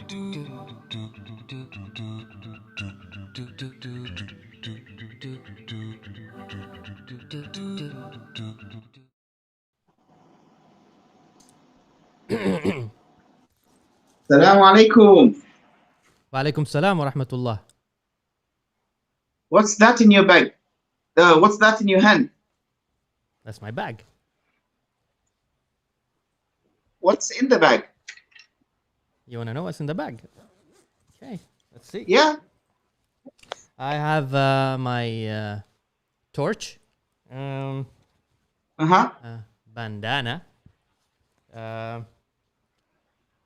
Assalamu alaikum. Wa alaikum salam wa rahmatullah. What's that in your bag? What's that in your hand? That's my bag. What's in the bag? You want to know what's in the bag? Okay, let's see. Yeah. I have my torch, bandana,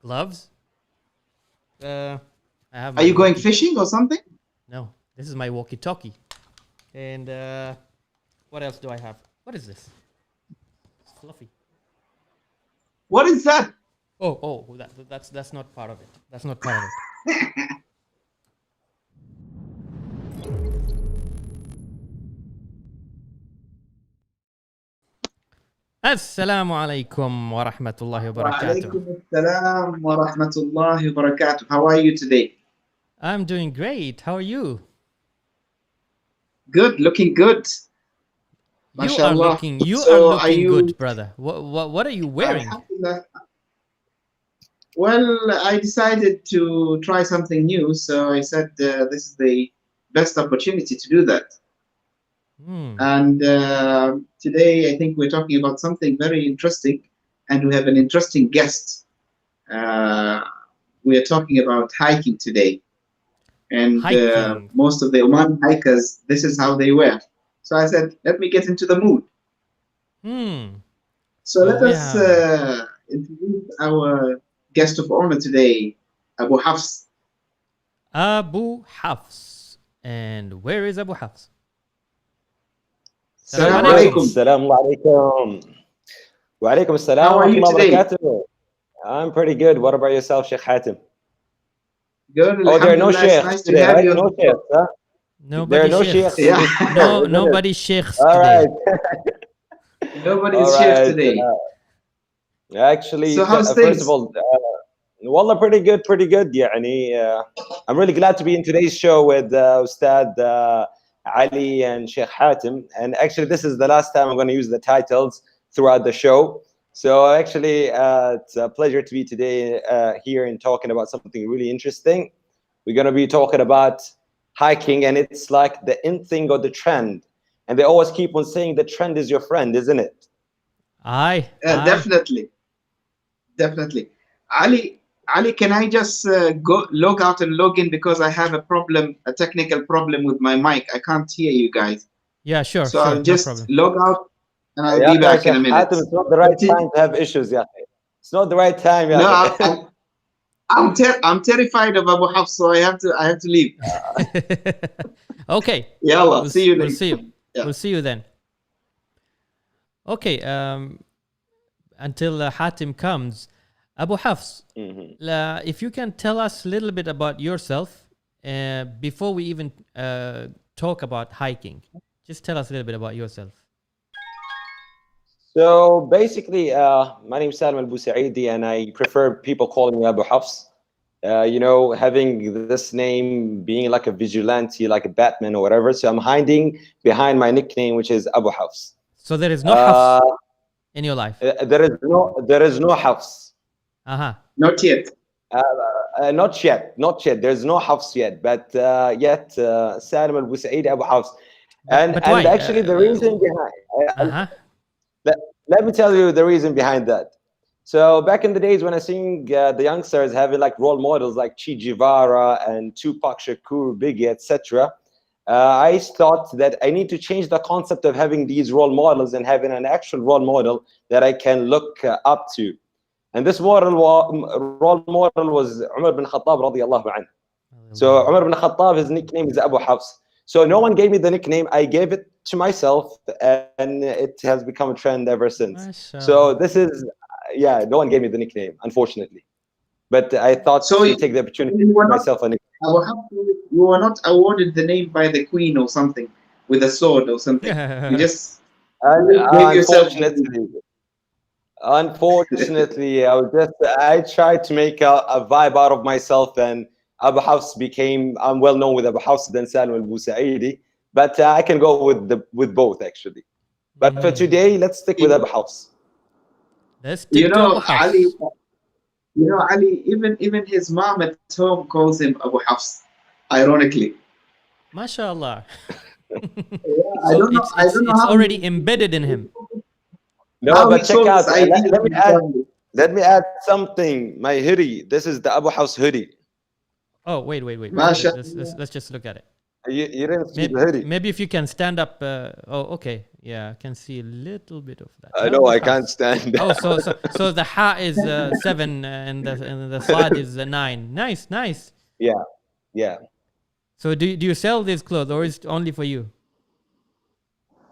gloves. I have. Are you going fishing or something? No, this is my walkie-talkie. And what else do I have? What is this? It's fluffy. What is that? Oh, that's not part of it. That's not part of it. Assalamu alaikum wa rahmatullahi wa barakatuh. Wa alaikum assalam wa rahmatullahi wa barakatuh. How are you today? I'm doing great. How are you? Good, looking good. You are looking good, brother. What are you wearing? Well, I decided to try something new, so I said this is the best opportunity to do that. And today I think we're talking about something very interesting, and we have an interesting guest. We are talking about hiking today, and most of the Oman hikers, this is how they wear. So I said, let me get into the mood. So let us introduce our guest of honor today, Abu HAFS. Abu HAFS. And where is Abu HAFS? Assalamu alaikum. Assalamu alaikum. Wa alaikum assalam. How are you today? I'm pretty good. What about yourself, Sheikh Hatim? Good. Oh, there are no sheikhs nice today, right? No sheikhs, huh? Nobody there are no sheikhs. sheikhs. Nobody sheikhs All today. Right. Nobody is sheikh today. Actually, so how's first things? of all, wallah, pretty good. يعني, I'm really glad to be in today's show with Ustad Ali and Sheikh Hatim. And actually, this is the last time I'm going to use the titles throughout the show. So actually, it's a pleasure to be today here and talking about something really interesting. We're going to be talking about hiking, and it's like the in thing or the trend. And they always keep on saying the trend is your friend, isn't it? Aye. Definitely. Ali, can I just go log out and log in, because I have a technical problem with my mic. I can't hear you guys. Yeah, sure. So I'll just log out and I'll be back in a minute. Hatim, it's not the right time to have issues, yeah. It's not the right time, yeah. No, I'm terrified of Abu Hafs, so I have to leave. Okay. Yallah, see you then. We'll see you. Yeah. We'll see you then. Okay. Until Hatim comes, Abu Hafs, if you can tell us a little bit about yourself before we even talk about hiking. Just tell us a little bit about yourself. So basically, my name is Salim Al-Busaidi, and I prefer people calling me Abu Hafs. You know, having this name, being like a vigilante, like a Batman or whatever. So I'm hiding behind my nickname, which is Abu Hafs. So there is no Hafs in your life? There is no Hafs. Not yet. Not yet. There's no Hafs yet, but yet Salim Al-Busaidi Abu Hafs. And actually the reason behind let me tell you the reason behind that. So back in the days when I seen the youngsters having like role models like Che Guevara and Tupac Shakur, Biggie, etc., I thought that I need to change the concept of having these role models and having an actual role model that I can look up to. And this role model was Umar bin Khattab radiyallahu anhu. So Umar bin Khattab, his nickname is Abu Hafs. So no one gave me the nickname. I gave it to myself, and it has become a trend ever since. So this is, no one gave me the nickname, unfortunately. But I thought to take the opportunity to give myself a nickname. You were not awarded the name by the queen or something with a sword or something. You just gave yourself. Unfortunately, I tried to make a vibe out of myself, and Abu Hafs became, I'm well known with Abu Hafs than Salim al-Busaidi, but I can go with both actually. But for today, let's stick with Abu Hafs. Let's stick to Abu Hafs. Ali, Ali, even his mom at home calls him Abu Hafs, ironically. MashaAllah. So it's already embedded in him. No, but check out. Let me add something. My hoodie. This is the Abu Hafs hoodie. Oh, wait. Let's just look at it. You didn't see the hoodie. Maybe if you can stand up. Okay. Yeah, I can see a little bit of that. I know I can't stand. Oh, so the ha is 7 and the sad is 9. Nice. Yeah. So do you sell these clothes, or is it only for you?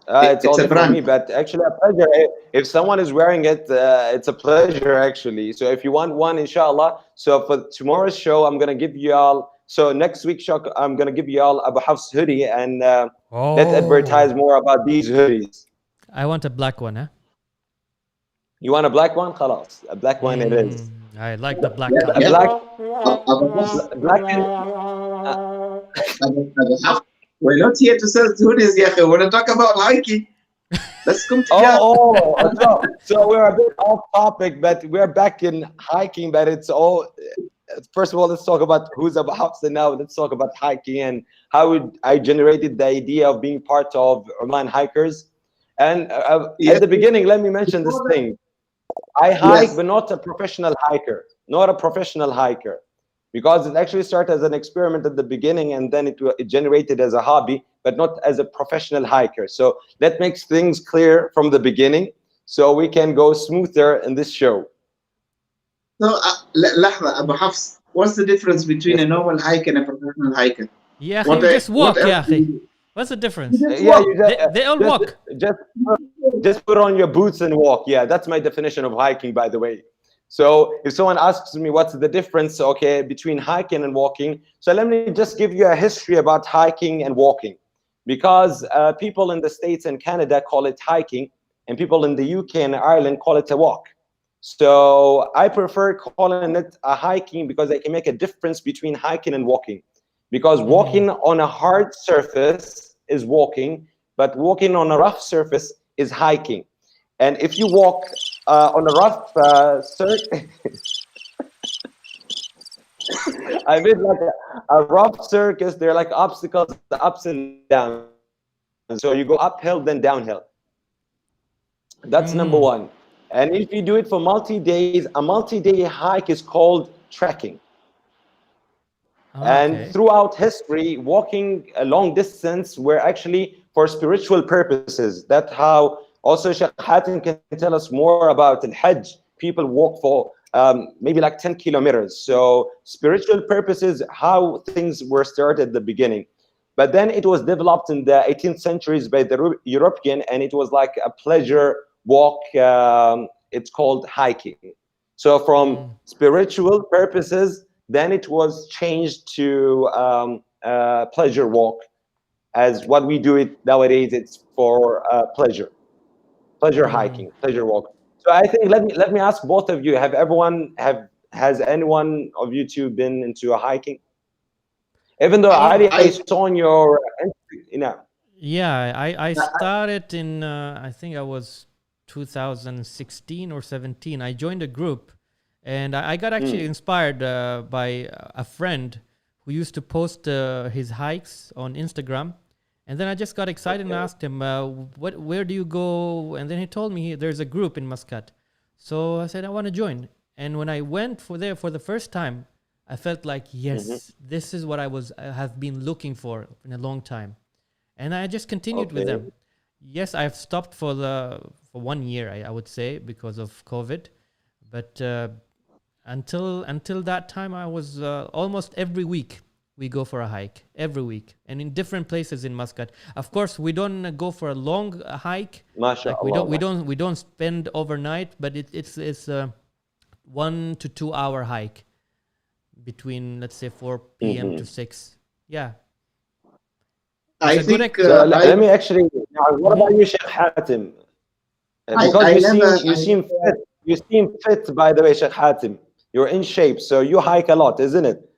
It's only for me, but actually a pleasure. If someone is wearing it, it's a pleasure actually. So if you want one, inshallah. So for tomorrow's show, I'm gonna give you all. So next week's show, I'm gonna give you all Abu Hafs hoodie, and let's advertise more about these hoodies. I want a black one, huh? You want a black one? Khalas, a black one it is. I like the black color. We're not here to sell hoodies, yeah. We want to talk about hiking. Let's come together. So we're a bit off topic, but we're back in hiking. But it's all. First of all, let's talk about who's Abu Hafs, and now let's talk about hiking and how I generated the idea of being part of Oman Hikers. And at the beginning, let me mention this thing. I hike, but not a professional hiker. Because it actually started as an experiment at the beginning, and then it generated as a hobby, but not as a professional hiker. So that makes things clear from the beginning, so we can go smoother in this show. So, لحظة, Abu Hafs, what's the difference between a normal hiker and a professional hiker? Yeah, just walk, What's the difference? They all walk. Just put on your boots and walk. Yeah, that's my definition of hiking, by the way. So if someone asks me what's the difference, okay, between hiking and walking, so let me just give you a history about hiking and walking, because people in the States and Canada call it hiking, and people in the UK and Ireland call it a walk. So I prefer calling it a hiking because I can make a difference between hiking and walking, because walking on a hard surface is walking, but walking on a rough surface is hiking. And if you walk on a rough surface, I mean like a rough circus, they're like obstacles, the ups and downs. And so you go uphill, then downhill. That's number one. And if you do it for multi-days, a multi-day hike is called trekking. And throughout history, walking a long distance were actually for spiritual purposes. That's how also Sheikh Hatim can tell us more about Al-Hajj. People walk for maybe like 10 kilometers. So spiritual purposes, how things were started at the beginning. But then it was developed in the 18th centuries by the European, and it was like a pleasure walk. It's called hiking. So from spiritual purposes, then it was changed to pleasure walk, as what we do it nowadays. It's for pleasure hiking, pleasure walk. So I think let me ask both of you: has anyone of you two been into a hiking? Even though I saw on your, Yeah, I started in I think I was 2016 or 17. I joined a group, and I got actually inspired by a friend who used to post his hikes on Instagram. And then I just got excited and asked him, where do you go? And then he told me there's a group in Muscat. So I said, I want to join. And when I went for the first time, I felt like, yes, this is what I have been looking for in a long time. And I just continued with them. Yes, I've stopped for 1 year, I would say, because of COVID. But until that time, I was almost every week. We go for a hike every week, and in different places in Muscat. Of course, we don't go for a long hike. Like we don't spend overnight, but it's a 1 to 2 hour hike between, let's say, 4 p.m. to 6. Yeah. I think. Let me actually. What about you, Sheikh Hatim? Because you seem fit. you seem fit, by the way, Sheikh Hatim. You're in shape, so you hike a lot, isn't it?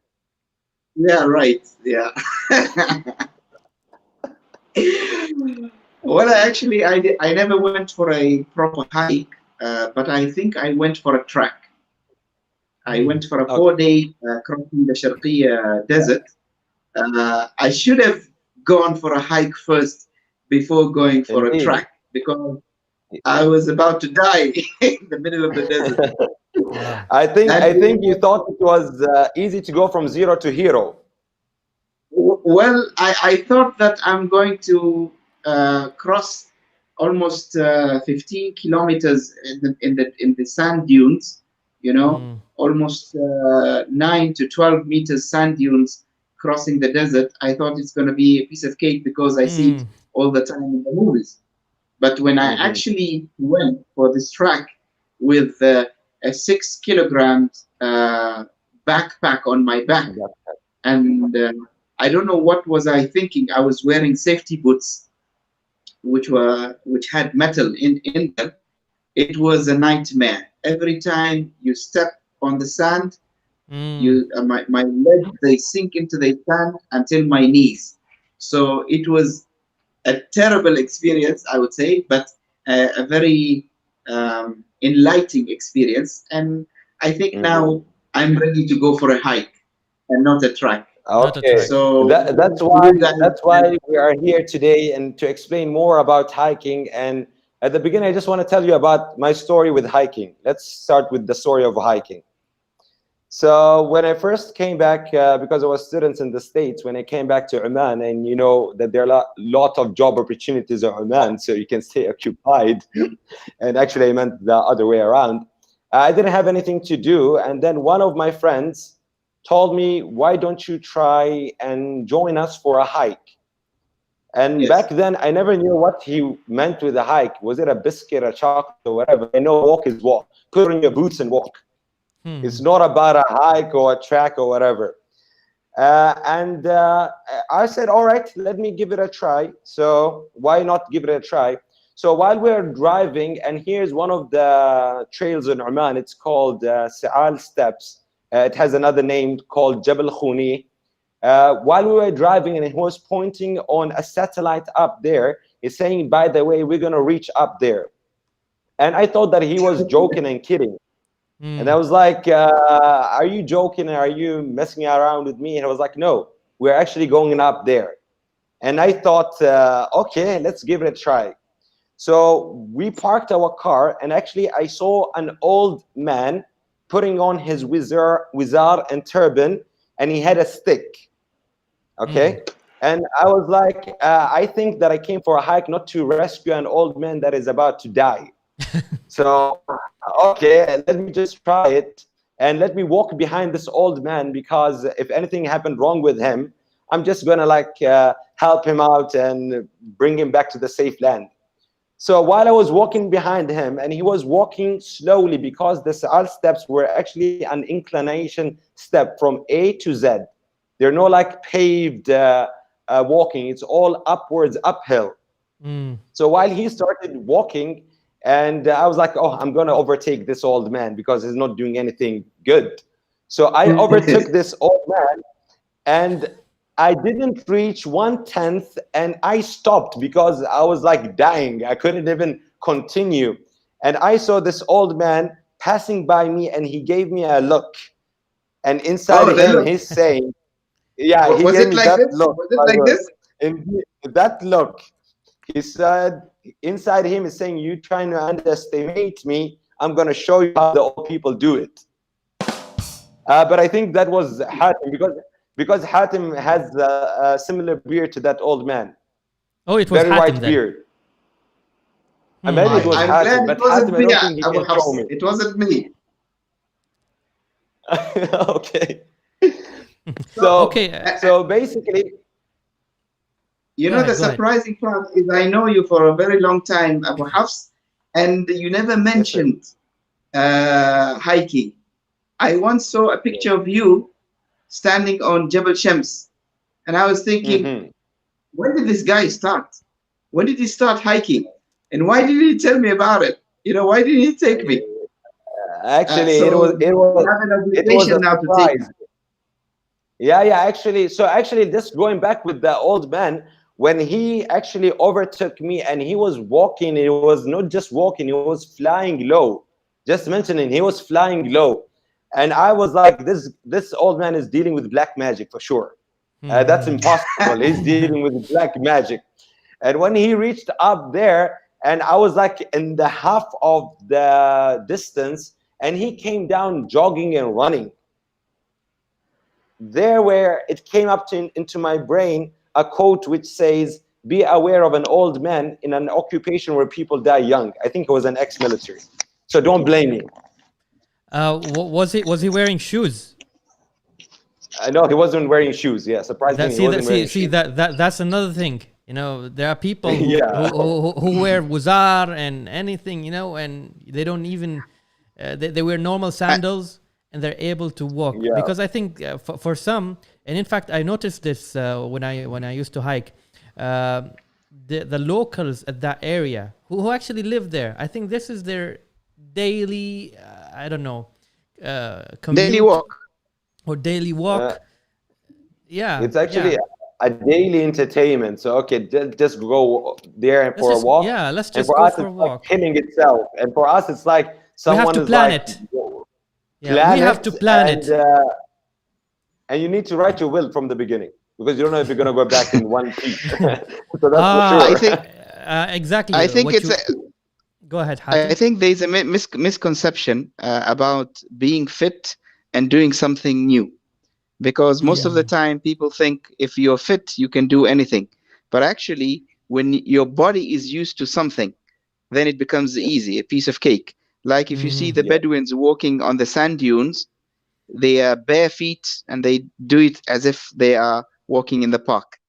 Yeah, right. Yeah. Well, actually, I never went for a proper hike, but I think I went for a trek. I went for a Okay. 4-day crossing the Sharqiya desert. I should have gone for a hike first before going for a Indeed. trek because I was about to die in the middle of the desert. Wow. And I think you thought it was easy to go from zero to hero. well, I thought that I'm going to cross almost 15 kilometers in the sand dunes, almost 9 to 12 meters sand dunes crossing the desert. I thought it's going to be a piece of cake because I see it all the time in the movies. But when I actually went for this track with a 6 kilograms backpack on my back, and I don't know what was I thinking. I was wearing safety boots, which had metal in them. It was a nightmare. Every time you step on the sand, my legs they sink into the sand until my knees. So it was a terrible experience, I would say, but a very enlightening experience. And I think now I'm ready to go for a hike and not a trek. Not a Okay, trek. So that's why we are here today, and to explain more about hiking. And at the beginning, I just want to tell you about my story with hiking. Let's start with the story of hiking. So when I first came back, because I was students in the States, when I came back to Oman, and you know that there are a lot of job opportunities in Oman, so you can stay occupied. And actually, I meant the other way around. I didn't have anything to do, and then one of my friends told me, why don't you try and join us for a hike? And back then, I never knew what he meant with a hike. Was it a biscuit, a chocolate, or whatever? I know walk is walk. Put on your boots and walk. It's not about a hike or a track or whatever. And I said, all right, let me give it a try. So why not give it a try? So while we're driving, and here's one of the trails in Oman, it's called Sa'al Steps. It has another name called Jabal Khuni. While we were driving, and he was pointing on a satellite up there, he's saying, by the way, we're going to reach up there. And I thought that he was joking and kidding. And I was like, are you joking? Are you messing around with me? And I was like, no, we're actually going up there. And I thought, okay, let's give it a try. So we parked our car, and actually I saw an old man putting on his wizar and turban, and he had a stick. Okay. And I was like, I think that I came for a hike, not to rescue an old man that is about to die. So, okay, let me just try it, and let me walk behind this old man, because if anything happened wrong with him, I'm just gonna like help him out and bring him back to the safe land. So while I was walking behind him, and he was walking slowly, because the Sa'al steps were actually an inclination step from A to Z. They're not like paved walking. It's all upwards, uphill. So while he started walking, and I was like, oh, I'm going to overtake this old man because he's not doing anything good. So I overtook this old man, and I didn't reach 1/10, and I stopped because I was like dying. I couldn't even continue. And I saw this old man passing by me, and he gave me a look. And inside him, he's saying, yeah, he was gave it me like that this? look. Was it like this? And that look, he said, inside him is saying, you trying to underestimate me, I'm going to show you how the old people do it. But I think that was Hatim, because Hatim has a similar beard to that old man. Oh, it was very Hatim white then. beard. And maybe it was I'm Hatim, glad but it wasn't Hatim, I me, don't think he Abu can show Hafs. me. It wasn't me. Okay. So, okay. So basically, You know, the surprising part is I know you for a very long time, Abu Hafs, and you never mentioned hiking. I once saw a picture of you standing on Jebel Shams, and I was thinking, when did this guy start? When did he start hiking? And why didn't he tell me about it? You know, why didn't he take me? Actually, So it you was have an it was obligation a now to take. surprise. Yeah. Actually, just going back with the old man, when he actually overtook me and he was walking, he was not just walking, he was flying low. Just mentioning, he was flying low, and I was like, this old man is dealing with black magic for sure. That's impossible. He's dealing with black magic. And when he reached up there, and I was like in the half of the distance, and he came down jogging and running. There where it came up into my brain a quote which says, "Be aware of an old man in an occupation where people die young." I think it was an ex-military. So don't blame me. Was he wearing shoes? No, he wasn't wearing shoes. Yeah, surprisingly, he wasn't wearing shoes. That's another thing. You know, there are people who, Yeah. who wear wuzar and anything, you know, and they don't even they wear normal sandals and they're able to walk. Yeah. Because I think for some, and in fact, I noticed this when I used to hike. The locals at that area who actually live there, I think this is their daily, I don't know, commute Daily walk. or daily walk. Yeah, It's actually yeah. a daily entertainment. So okay, just go there for a walk. Yeah, let's And just for go us, for a it's like walk. killing itself. And for us, it's like We have someone to is plan like, it. "Whoa, Yeah, we have to plan and, it. And you need to write your will from the beginning, because you don't know if you're going to go back in one piece. So that's for I sure. think exactly. I think what it's you, go ahead, Hatim. I think there's a misconception about being fit and doing something new, because most of the time people think if you're fit you can do anything, but actually when your body is used to something, then it becomes easy, a piece of cake. Like if you see the Bedouins walking on the sand dunes, they are bare feet and they do it as if they are walking in the park.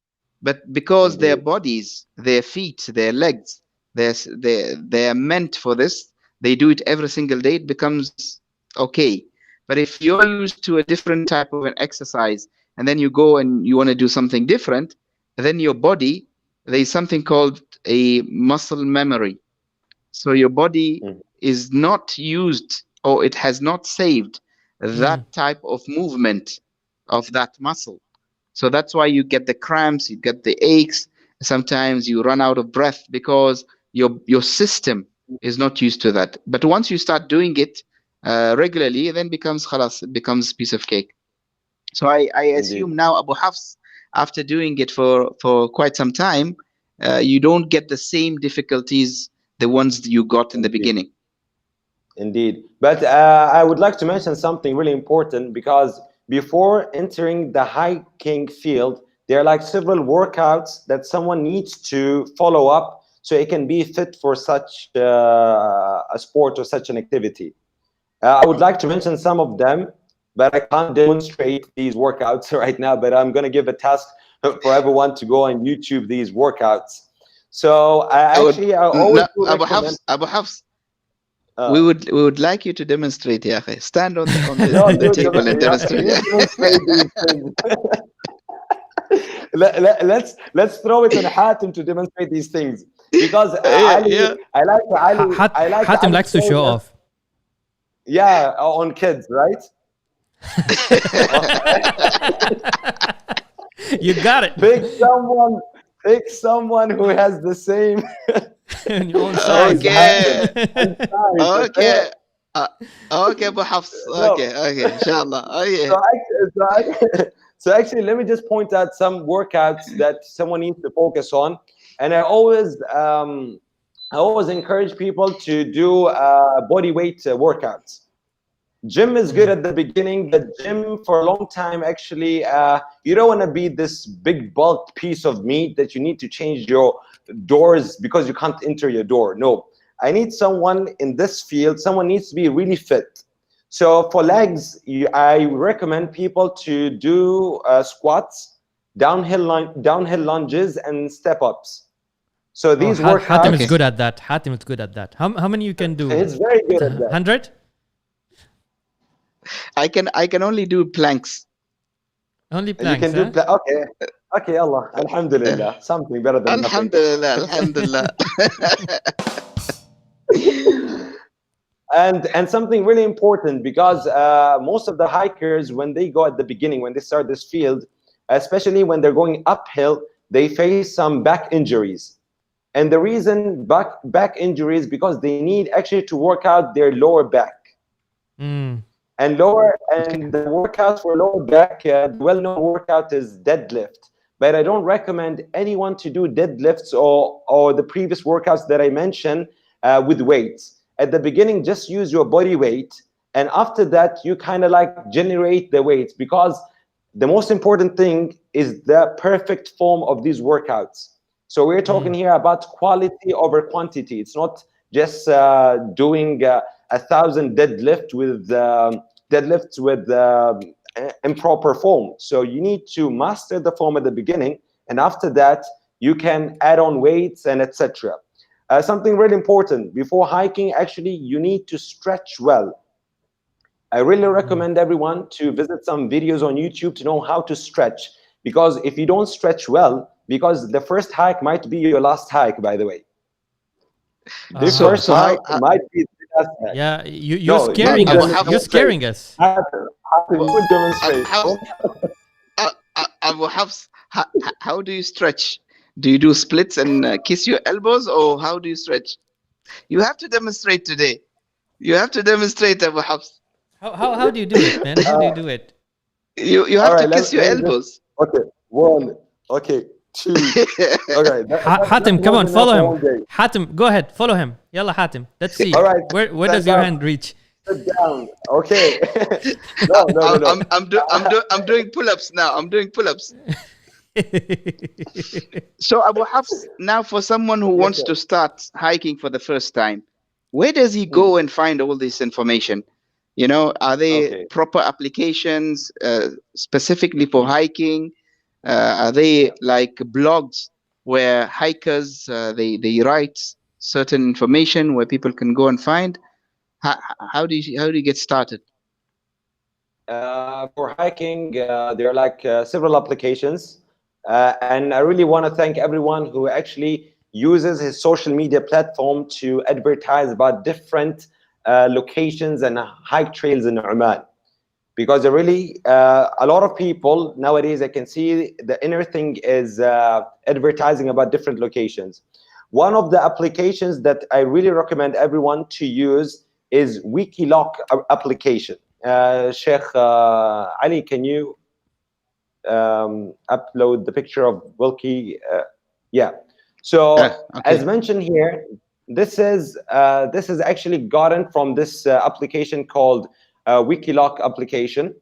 But because their bodies, their feet, their legs, they are meant for this, they do it every single day, it becomes okay. But if you're used to a different type of an exercise and then you go and you want to do something different, then your body, there's something called a muscle memory. So your body is not used, or it has not saved that type of movement of that muscle. So that's why you get the cramps, you get the aches. Sometimes you run out of breath because your system is not used to that. But once you start doing it regularly, then becomes khalas, it becomes piece of cake. So I assume now Abu Hafs, after doing it for quite some time, you don't get the same difficulties, the ones you got in the beginning. Indeed. But I would like to mention something really important, because before entering the hiking field, there are like several workouts that someone needs to follow up so it can be fit for such a sport or such an activity. I would like to mention some of them, but I can't demonstrate these workouts right now, but I'm going to give a task for everyone to go on YouTube these workouts. So I always Abu Hafs, we would like you to demonstrate, yeah. Stand on the table and demonstrate. Let's throw it on Hatim to demonstrate these things, because Ali, Hatim likes to show off. Yeah, on kids, right? You got it. Pick someone who has the same your own size. Okay, Abu Hafs. Okay, inshallah. So actually, let me just point out some workouts that someone needs to focus on. And I always encourage people to do body weight workouts. Gym is good at the beginning. The gym for a long time, actually, you don't want to be this big bulk piece of meat that you need to change your doors because you can't enter your door. No, I need someone in this field. Someone needs to be really fit. So for legs, I recommend people to do squats, downhill lunges, and step ups. So these workouts. Hatim is good at that. Hatim is good at that. How many you can do? It's very good at that. 100? I can only do planks. Only planks. You can do okay, Allah, alhamdulillah, something better than nothing. Alhamdulillah. And something really important, because most of the hikers, when they go at the beginning, when they start this field, especially when they're going uphill, they face some back injuries. And the reason back injuries, because they need actually to work out their lower back. And the workout for lower back, the well-known workout is deadlift. But I don't recommend anyone to do deadlifts or the previous workouts that I mentioned with weights. At the beginning, just use your body weight, and after that, you kind of like generate the weights, because the most important thing is the perfect form of these workouts. So we're talking here about quality over quantity. It's not just doing 1,000 deadlifts with improper form. So you need to master the form at the beginning, and after that, you can add on weights and etc. Something really important before hiking, actually, you need to stretch well. I really recommend everyone to visit some videos on YouTube to know how to stretch, because if you don't stretch well, because the first hike might be your last hike, by the way. The first hike might be the last hike. Yeah, you're scaring us. You're scaring us. Abu Hafs, how do you stretch? Do you do splits and kiss your elbows, or how do you stretch? You have to demonstrate today. You have to demonstrate, Abu Hafs. How do you do it, man? How do you do it? You have to kiss your elbows. Okay, 1, okay, 2. Okay. Hatim, come on, follow him. Hatim, go ahead, follow him. Yalla, Hatim. Let's see. All right. Where does your hand reach? Sit down. Okay. No. I'm doing pull-ups now. I'm doing pull-ups. So Abu Hafs, now for someone who wants to start hiking for the first time, where does he go and find all this information? You know, are they proper applications specifically for hiking? Are they like blogs where hikers they write certain information where people can go and find? How do you get started? For hiking, there are like several applications, and I really want to thank everyone who actually uses his social media platform to advertise about different locations and hike trails in Oman. Because really, a lot of people nowadays, I can see the inner thing is advertising about different locations. One of the applications that I really recommend everyone to use is Wikiloc application. Sheikh Ali, can you upload the picture of Wilkie? Yeah. So as mentioned here, this is actually gotten from this application called Wikiloc application,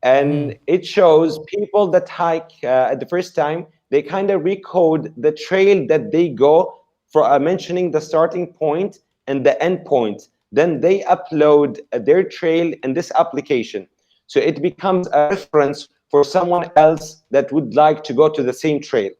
and it shows people that hike at the first time. They kind of recode the trail that they go for, mentioning the starting point and the end point. Then they upload their trail in this application, so it becomes a reference for someone else that would like to go to the same trail.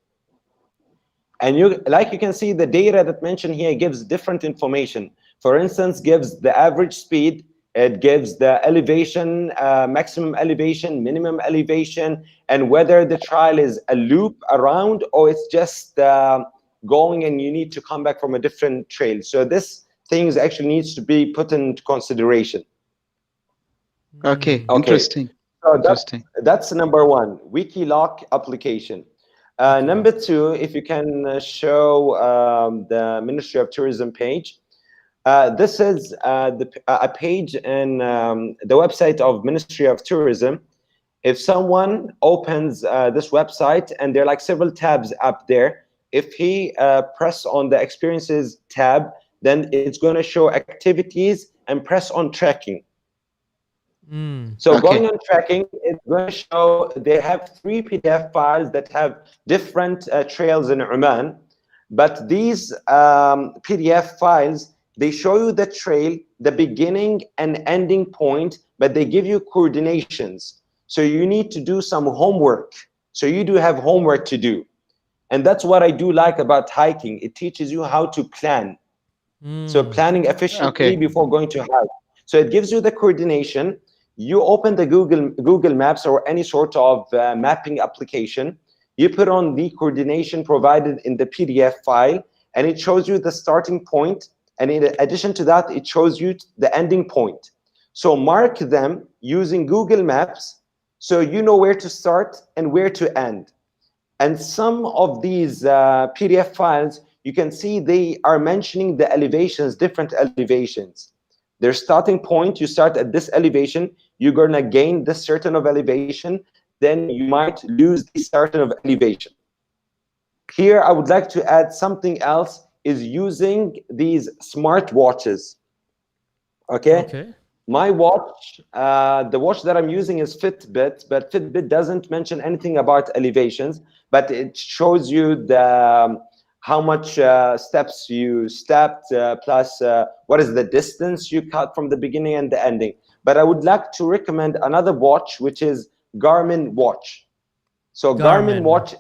And you can see, the data that mentioned here gives different information. For instance, gives the average speed, it gives the elevation, maximum elevation, minimum elevation, and whether the trail is a loop around or it's just going and you need to come back from a different trail. So this things actually needs to be put into consideration. Okay. Interesting. So that's number one, Wikiloc application. Number two, if you can show the Ministry of Tourism page. This is a page in the website of Ministry of Tourism. If someone opens this website, and there are like several tabs up there, if he press on the experiences tab, then it's going to show activities, and press on tracking. So going on tracking, it's going to show they have 3 PDF files that have different trails in Oman. But these PDF files, they show you the trail, the beginning and ending point, but they give you coordinations. So you need to do some homework. So you do have homework to do. And that's what I do like about hiking. It teaches you how to plan. So planning efficiently before going to hike. So it gives you the coordination. You open the Google Maps or any sort of mapping application. You put on the coordination provided in the PDF file, and it shows you the starting point And in addition to that, it shows you the ending point. So mark them using Google Maps so you know where to start and where to end. And some of these PDF files, you can see they are mentioning the elevations, different elevations. Their starting point, you start at this elevation, you're gonna gain this certain of elevation, then you might lose this certain of elevation. Here, I would like to add something else, is using these smart watches. Okay. My watch, the watch that I'm using is Fitbit, but Fitbit doesn't mention anything about elevations, but it shows you the how much steps you stepped, plus what is the distance you cut from the beginning and the ending. But I would like to recommend another watch, which is Garmin watch. So Garmin watch,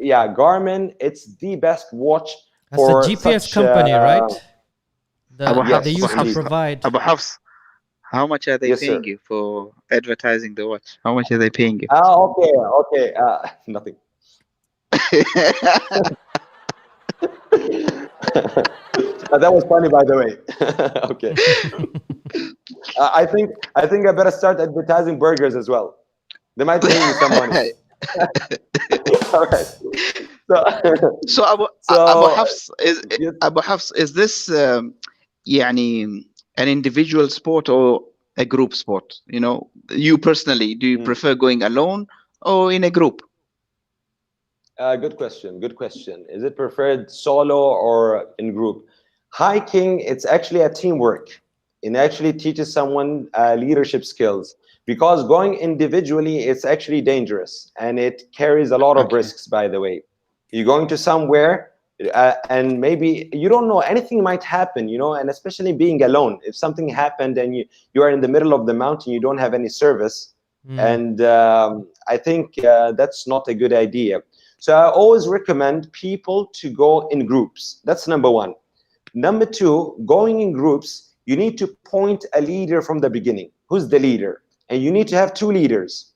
Garmin, it's the best watch. That's for a GPS such, company, right? Yes, they used to provide. Abu Hafs, how much are they paying you for advertising the watch? How much are they paying you? Okay. Nothing. That was funny, by the way. Okay. I think I better start advertising burgers as well. They might pay me some money. All right. So Abu Hafs, is this يعني an individual sport or a group sport? You know, you personally, do you prefer going alone or in a group? Good question. Is it preferred solo or in group? Hiking, it's actually a teamwork. It actually teaches someone leadership skills, because going individually, it's actually dangerous and it carries a lot of risks, by the way. You're going to somewhere and maybe you don't know, anything might happen, you know, and especially being alone. If something happened and you are in the middle of the mountain, you don't have any service. And I think that's not a good idea. So I always recommend people to go in groups. That's number one. Number two, going in groups, you need to point a leader from the beginning. Who's the leader? And you need to have two leaders.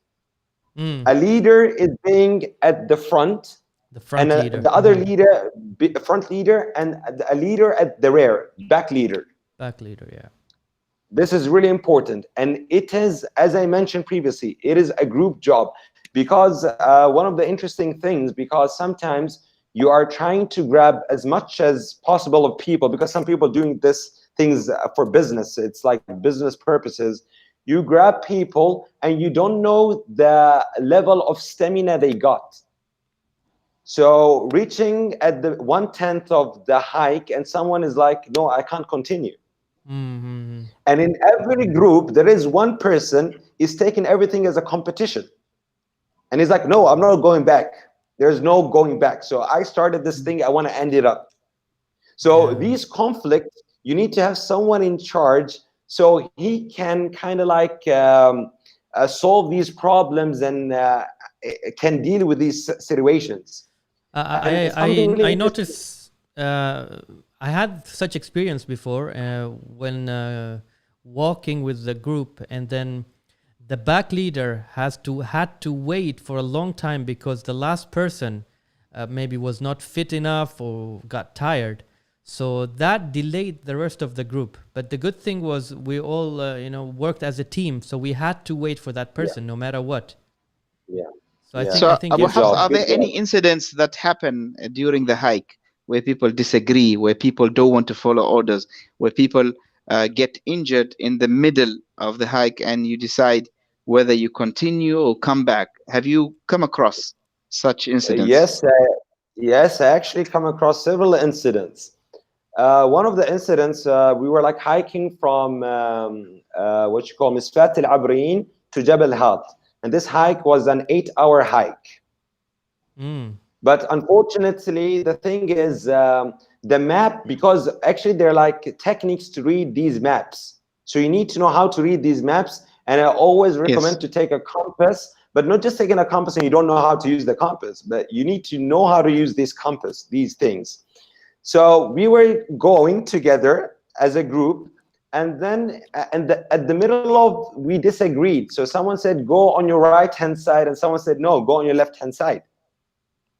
A leader is being at the front, and leader. The other leader, front leader, and a leader at the rear, back leader. Back leader, yeah. This is really important. And it is, as I mentioned previously, it is a group job. Because one of the interesting things, because sometimes you are trying to grab as much as possible of people, because some people doing this things for business, it's like business purposes. You grab people and you don't know the level of stamina they got. So reaching at the 1/10 of the hike and someone is like, no, I can't continue. And in every group, there is one person is taking everything as a competition. And he's like, no, I'm not going back. There's no going back. So I started this thing, I want to end it up. So these conflicts, you need to have someone in charge so he can kind of like solve these problems and can deal with these situations. I noticed, I had such experience before when walking with the group, and then the back leader had to wait for a long time because the last person maybe was not fit enough or got tired. So that delayed the rest of the group. But the good thing was we all worked as a team, so we had to wait for that person no matter what. So I think Abu Hafs, are there any incidents that happen during the hike where people disagree, where people don't want to follow orders, where people get injured in the middle of the hike and you decide whether you continue or come back? Have you come across such incidents? Yes, I actually come across several incidents. One of the incidents, we were like hiking from what you call Misfat al-Abreen to Jabal Hat. And this hike was an 8-hour hike. But unfortunately, the thing is, the map, because actually they're like techniques to read these maps. So you need to know how to read these maps. And I always recommend to take a compass, but not just taking a compass and you don't know how to use the compass, but you need to know how to use this compass, these things. So we were going together as a group, and then at the middle of, we disagreed. So someone said, go on your right-hand side, and someone said, no, go on your left-hand side.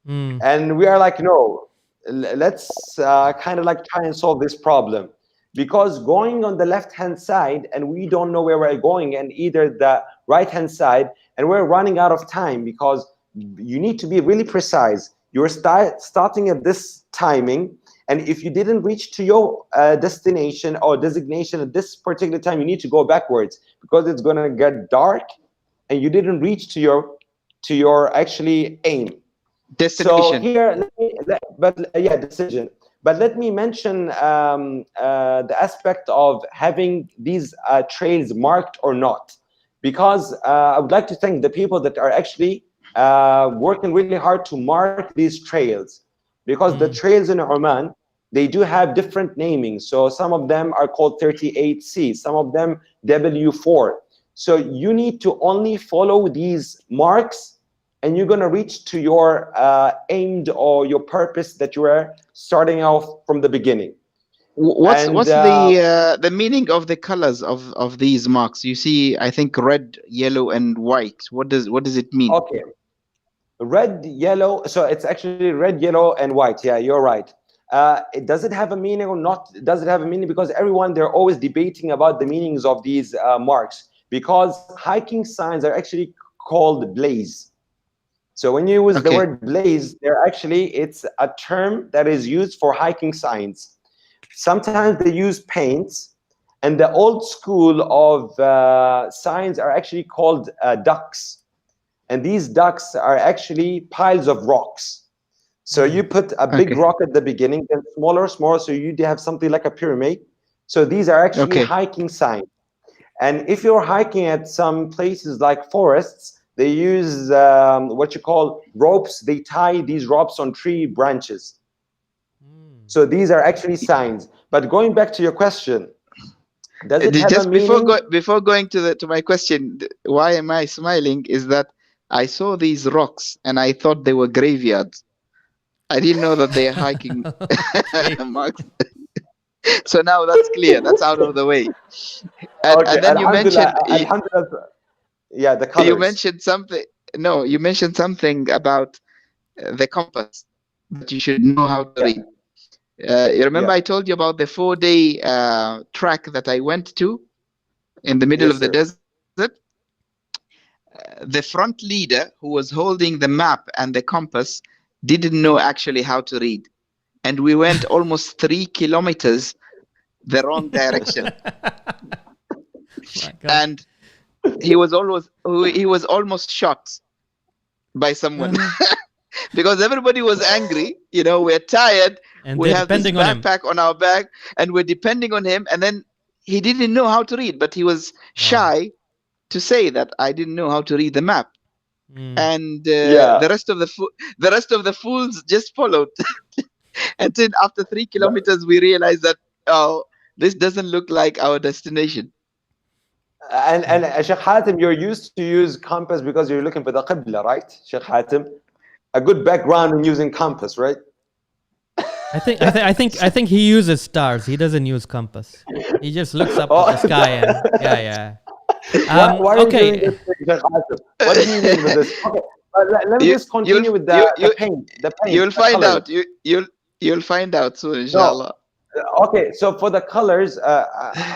And we are like, no, let's kind of like try and solve this problem. because going on the left-hand side and we don't know where we're going, and either the right-hand side, and we're running out of time because you need to be really precise. You're starting at this timing, and if you didn't reach to your destination or designation at this particular time, you need to go backwards because it's going to get dark and you didn't reach to your actually aim. Destination. So here, decision. But let me mention the aspect of having these trails marked or not, because I would like to thank the people that are actually working really hard to mark these trails, because the trails in Oman, they do have different namings. So some of them are called 38C, some of them W4. So you need to only follow these marks, and you're going to reach to your aimed or your purpose that you were starting off from the beginning. What's the meaning of the colors of these marks? You see, I think red, yellow, and white. What does it mean? Okay, red, yellow. So it's actually red, yellow, and white. Yeah, you're right. Does it have a meaning or not? Does it have a meaning? Because they're always debating about the meanings of these marks, because hiking signs are actually called blaze. So when you use the word blaze, it's a term that is used for hiking signs. Sometimes they use paints, and the old school of signs are actually called ducks. And these ducks are actually piles of rocks. So you put a big rock at the beginning, then smaller, so you have something like a pyramid. So these are actually hiking signs. And if you're hiking at some places like forests, they use what you call ropes. They tie these ropes on tree branches. So these are actually signs. But going back to your question, does it have a meaning? Before going to my question, why am I smiling? Is that I saw these rocks and I thought they were graveyards. I didn't know that they are hiking marks. So now that's clear. That's out of the way. And then you mentioned, the colors. You mentioned something. No, you mentioned something about the compass that you should know how to read. You remember I told you about the 4-day track that I went to in the middle of the desert? The front leader who was holding the map and the compass didn't know actually how to read. And we went almost 3 kilometers the wrong direction. And he was almost shot by someone. Because everybody was angry, we're tired, and we have this backpack on our back, and we're depending on him. And then he didn't know how to read, but he was shy to say that I didn't know how to read the map. And the rest of the fools just followed. And then after 3 kilometers, we realized that this doesn't look like our destination. And Sheikh Hatim, you're used to use compass because you're looking for the Qibla, right, Sheikh Hatim? A good background in using compass, right? I think he uses stars. He doesn't use compass. He just looks up at the sky and why are you doing this thing, Sheikh Hatim? What do you mean with this? Okay, let me just continue with the paint. You'll find out. You'll find out soon, inshallah. Okay, so for the colors,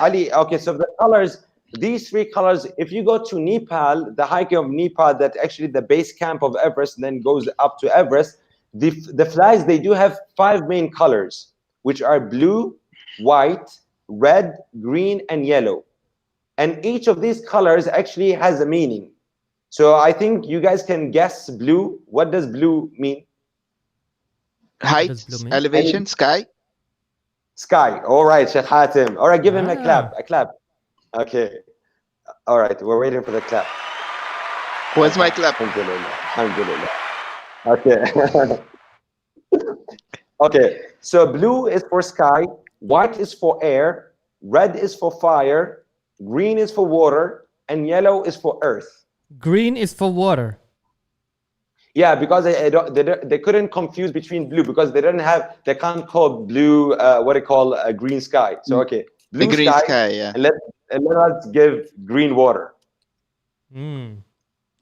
Ali. Okay, so the colors. These 3 colors, if you go to Nepal, the hiking of Nepal, that actually the base camp of Everest, and then goes up to Everest, the flags, they do have 5 main colors, which are blue, white, red, green, and yellow. And each of these colors actually has a meaning. So I think you guys can guess blue. What does blue mean? Height, elevation, sky. Sky. All right, Sheikh Hatim. All right, give him a clap. Okay. All right, we're waiting for the clap. Where's my clap? Alhamdulillah. Okay. Okay, so blue is for sky, white is for air, red is for fire, green is for water, and yellow is for earth. Green is for water. Yeah, because they couldn't confuse between blue, because they can't call blue a green sky. So okay, blue green sky, yeah. And let us give green water.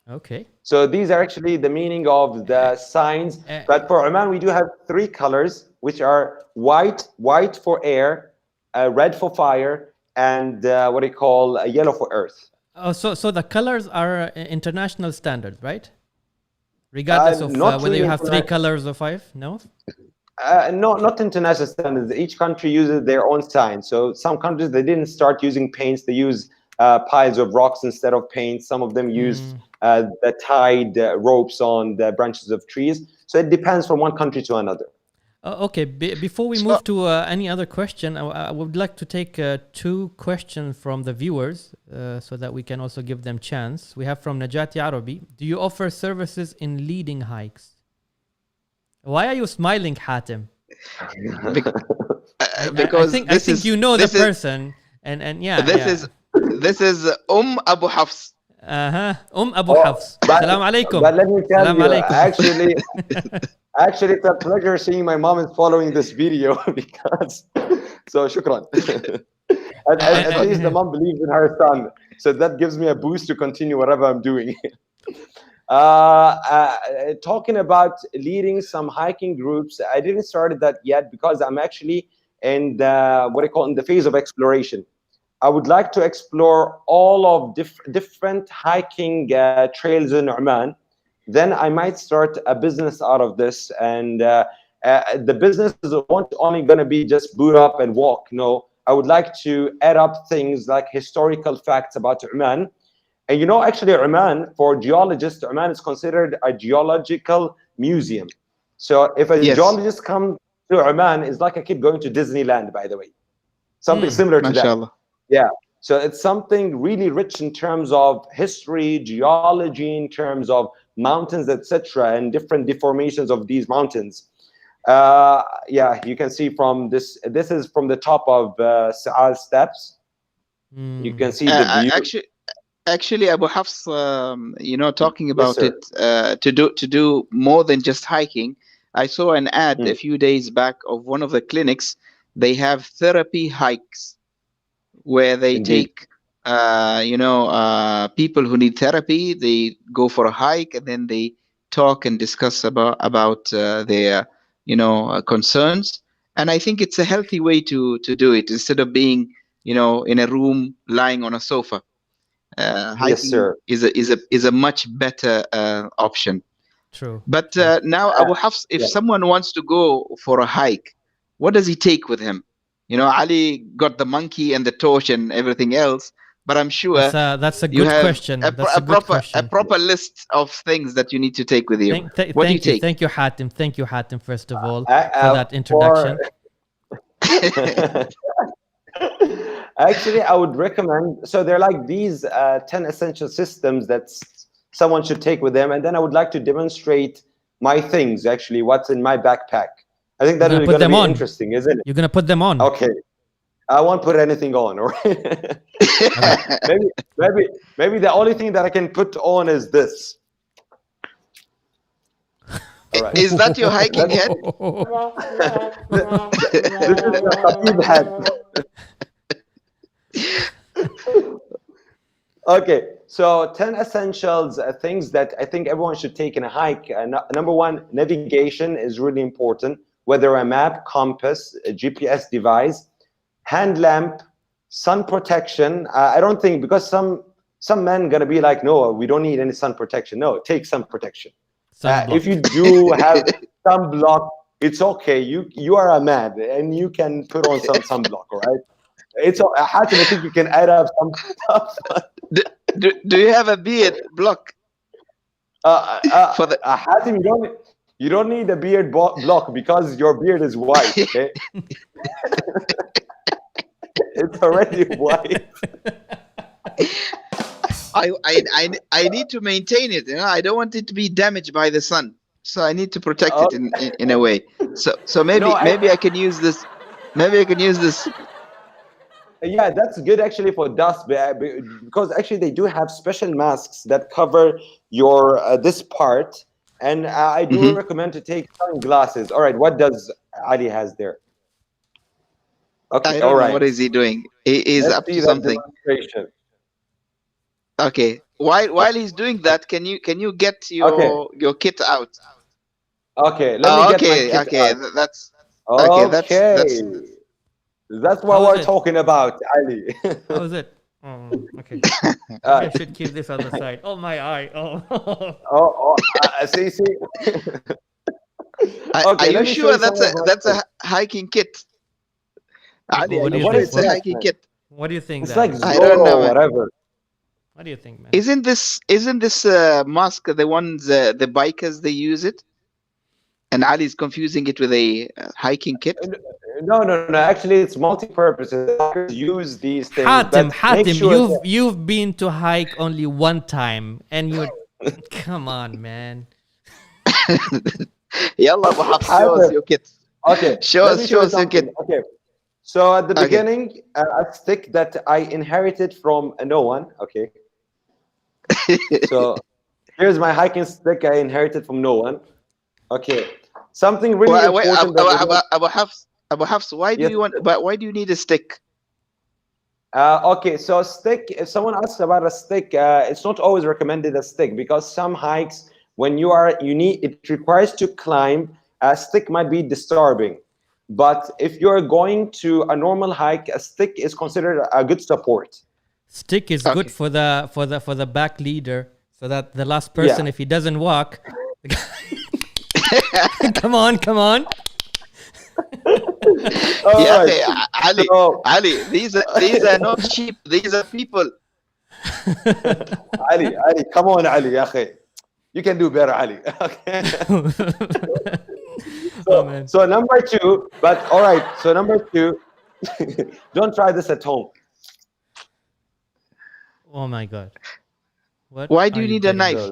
Okay. So these are actually the meaning of the signs. But for Oman, we do have 3 colors, which are white for air, red for fire, and what do you call yellow for earth. Oh, so the colors are international standard, right? Regardless of whether really you have 3 colors or 5, no? No, not international standards. Each country uses their own sign. So some countries, they didn't start using paints. They use piles of rocks instead of paint. Some of them used the tied ropes on the branches of trees. So it depends from one country to another. Okay, before we move to any other question, I would like to take 2 questions from the viewers so that we can also give them chance. We have from Najati Arabi. Do you offer services in leading hikes? Why are you smiling, Hatim? Because I think you know the person, and yeah. This is Abu Hafs. Abu Hafs. Salam alaikum. But let me tell Salam you, alaikum. actually, it's a pleasure seeing my mom is following this video because. So shukran. At least the mom believes in her son, so that gives me a boost to continue whatever I'm doing. Talking about leading some hiking groups, I didn't start that yet because I'm actually in the phase of exploration. I would like to explore all of different hiking trails in Oman. Then I might start a business out of this, and the business is not only going to be just boot up and walk. No, I would like to add up things like historical facts about Oman. And you know, actually, Oman, for geologists, Oman is considered a geological museum. So if a geologist comes to Oman, it's like a kid going to Disneyland, by the way. Something similar to that. Yeah. So it's something really rich in terms of history, geology, in terms of mountains, etc., and different deformations of these mountains. Yeah, you can see from this. This is from the top of Sa'al Steps. You can see the view. Actually, Abu Hafs, talking about it, to do more than just hiking. I saw an ad a few days back of one of the clinics. They have therapy hikes where they take, people who need therapy. They go for a hike and then they talk and discuss about their, concerns. And I think it's a healthy way to do it instead of being, in a room lying on a sofa. Hiking is a much better option. True. But now, Abu Hafs, if someone wants to go for a hike, what does he take with him? Ali got the monkey and the torch and everything else, but I'm sure that's a good question. A proper list of things that you need to take with you. What do you take? Thank you, Hatim. Thank you, Hatim, first of all, for that introduction. Actually, I would recommend, so they're like these 10 essential systems that someone should take with them, and then I would like to demonstrate my things, actually, what's in my backpack. I think that is going to be interesting, isn't it? You're going to put them on. Okay. I won't put anything on, all right? maybe the only thing that I can put on is this. Right. Is that your hiking head? This is a Khabib head. Okay, so 10 essentials, things that I think everyone should take in a hike. Number 1, navigation is really important, whether a map, compass, a GPS device, hand lamp, sun protection. I don't think, because some men gonna be like, no, we don't need any sun protection. No, take sun protection. If you do have sunblock, it's okay. You are a man and you can put on some sunblock, all right? It's Hatim, I think you can add up some stuff. Do you have a beard block? For the Hatim, you don't need a beard block because your beard is white. Okay, it's already white. I need to maintain it. I don't want it to be damaged by the sun, so I need to protect it in a way. So maybe I can use this. Maybe I can use this. Yeah, that's good actually for dust, because actually they do have special masks that cover your this part, and I do recommend to take sunglasses. All right, what does Ali has there? Okay, all right. What is he doing? He is up to something. Okay, while he's doing that, can you get your kit out? Okay, let me get my kit out. That's okay. That's what we're talking about, Ali. How is it? Oh, okay. I should keep this on the side. Oh, my eye. Oh. See. Are you sure that's a hiking kit? Ali, What do you sure think? it's a hiking kit? What do you think? It's like I don't know, man. whatever. What do you think, man? Isn't this mask the ones the bikers they use it? And Ali's confusing it with a hiking kit. No. Actually, it's multi-purpose. Bikers use these things. Hatim, sure you've been to hike only one time, and you're come on, man. Yalla, Abu Hafs, show us your kit. Okay, show us your kit. Okay, so at the beginning, a stick that I inherited from no one. Okay, so here's my hiking stick I inherited from no one. Okay, something really important. Abu Hafs, why do you want? But why do you need a stick? Okay, so a stick. If someone asks about a stick, it's not always recommended a stick because some hikes, when it requires to climb. A stick might be disturbing, but if you're going to a normal hike, a stick is considered a good support. Stick is good for the back leader, so that the last person, if he doesn't walk, come on. Ali, these are not sheep. These are people. Ali, come on, Ali, akhi. You can do better, Ali. Okay. So number two, but all right. So number two, don't try this at home. Oh my God! Why do you need a knife?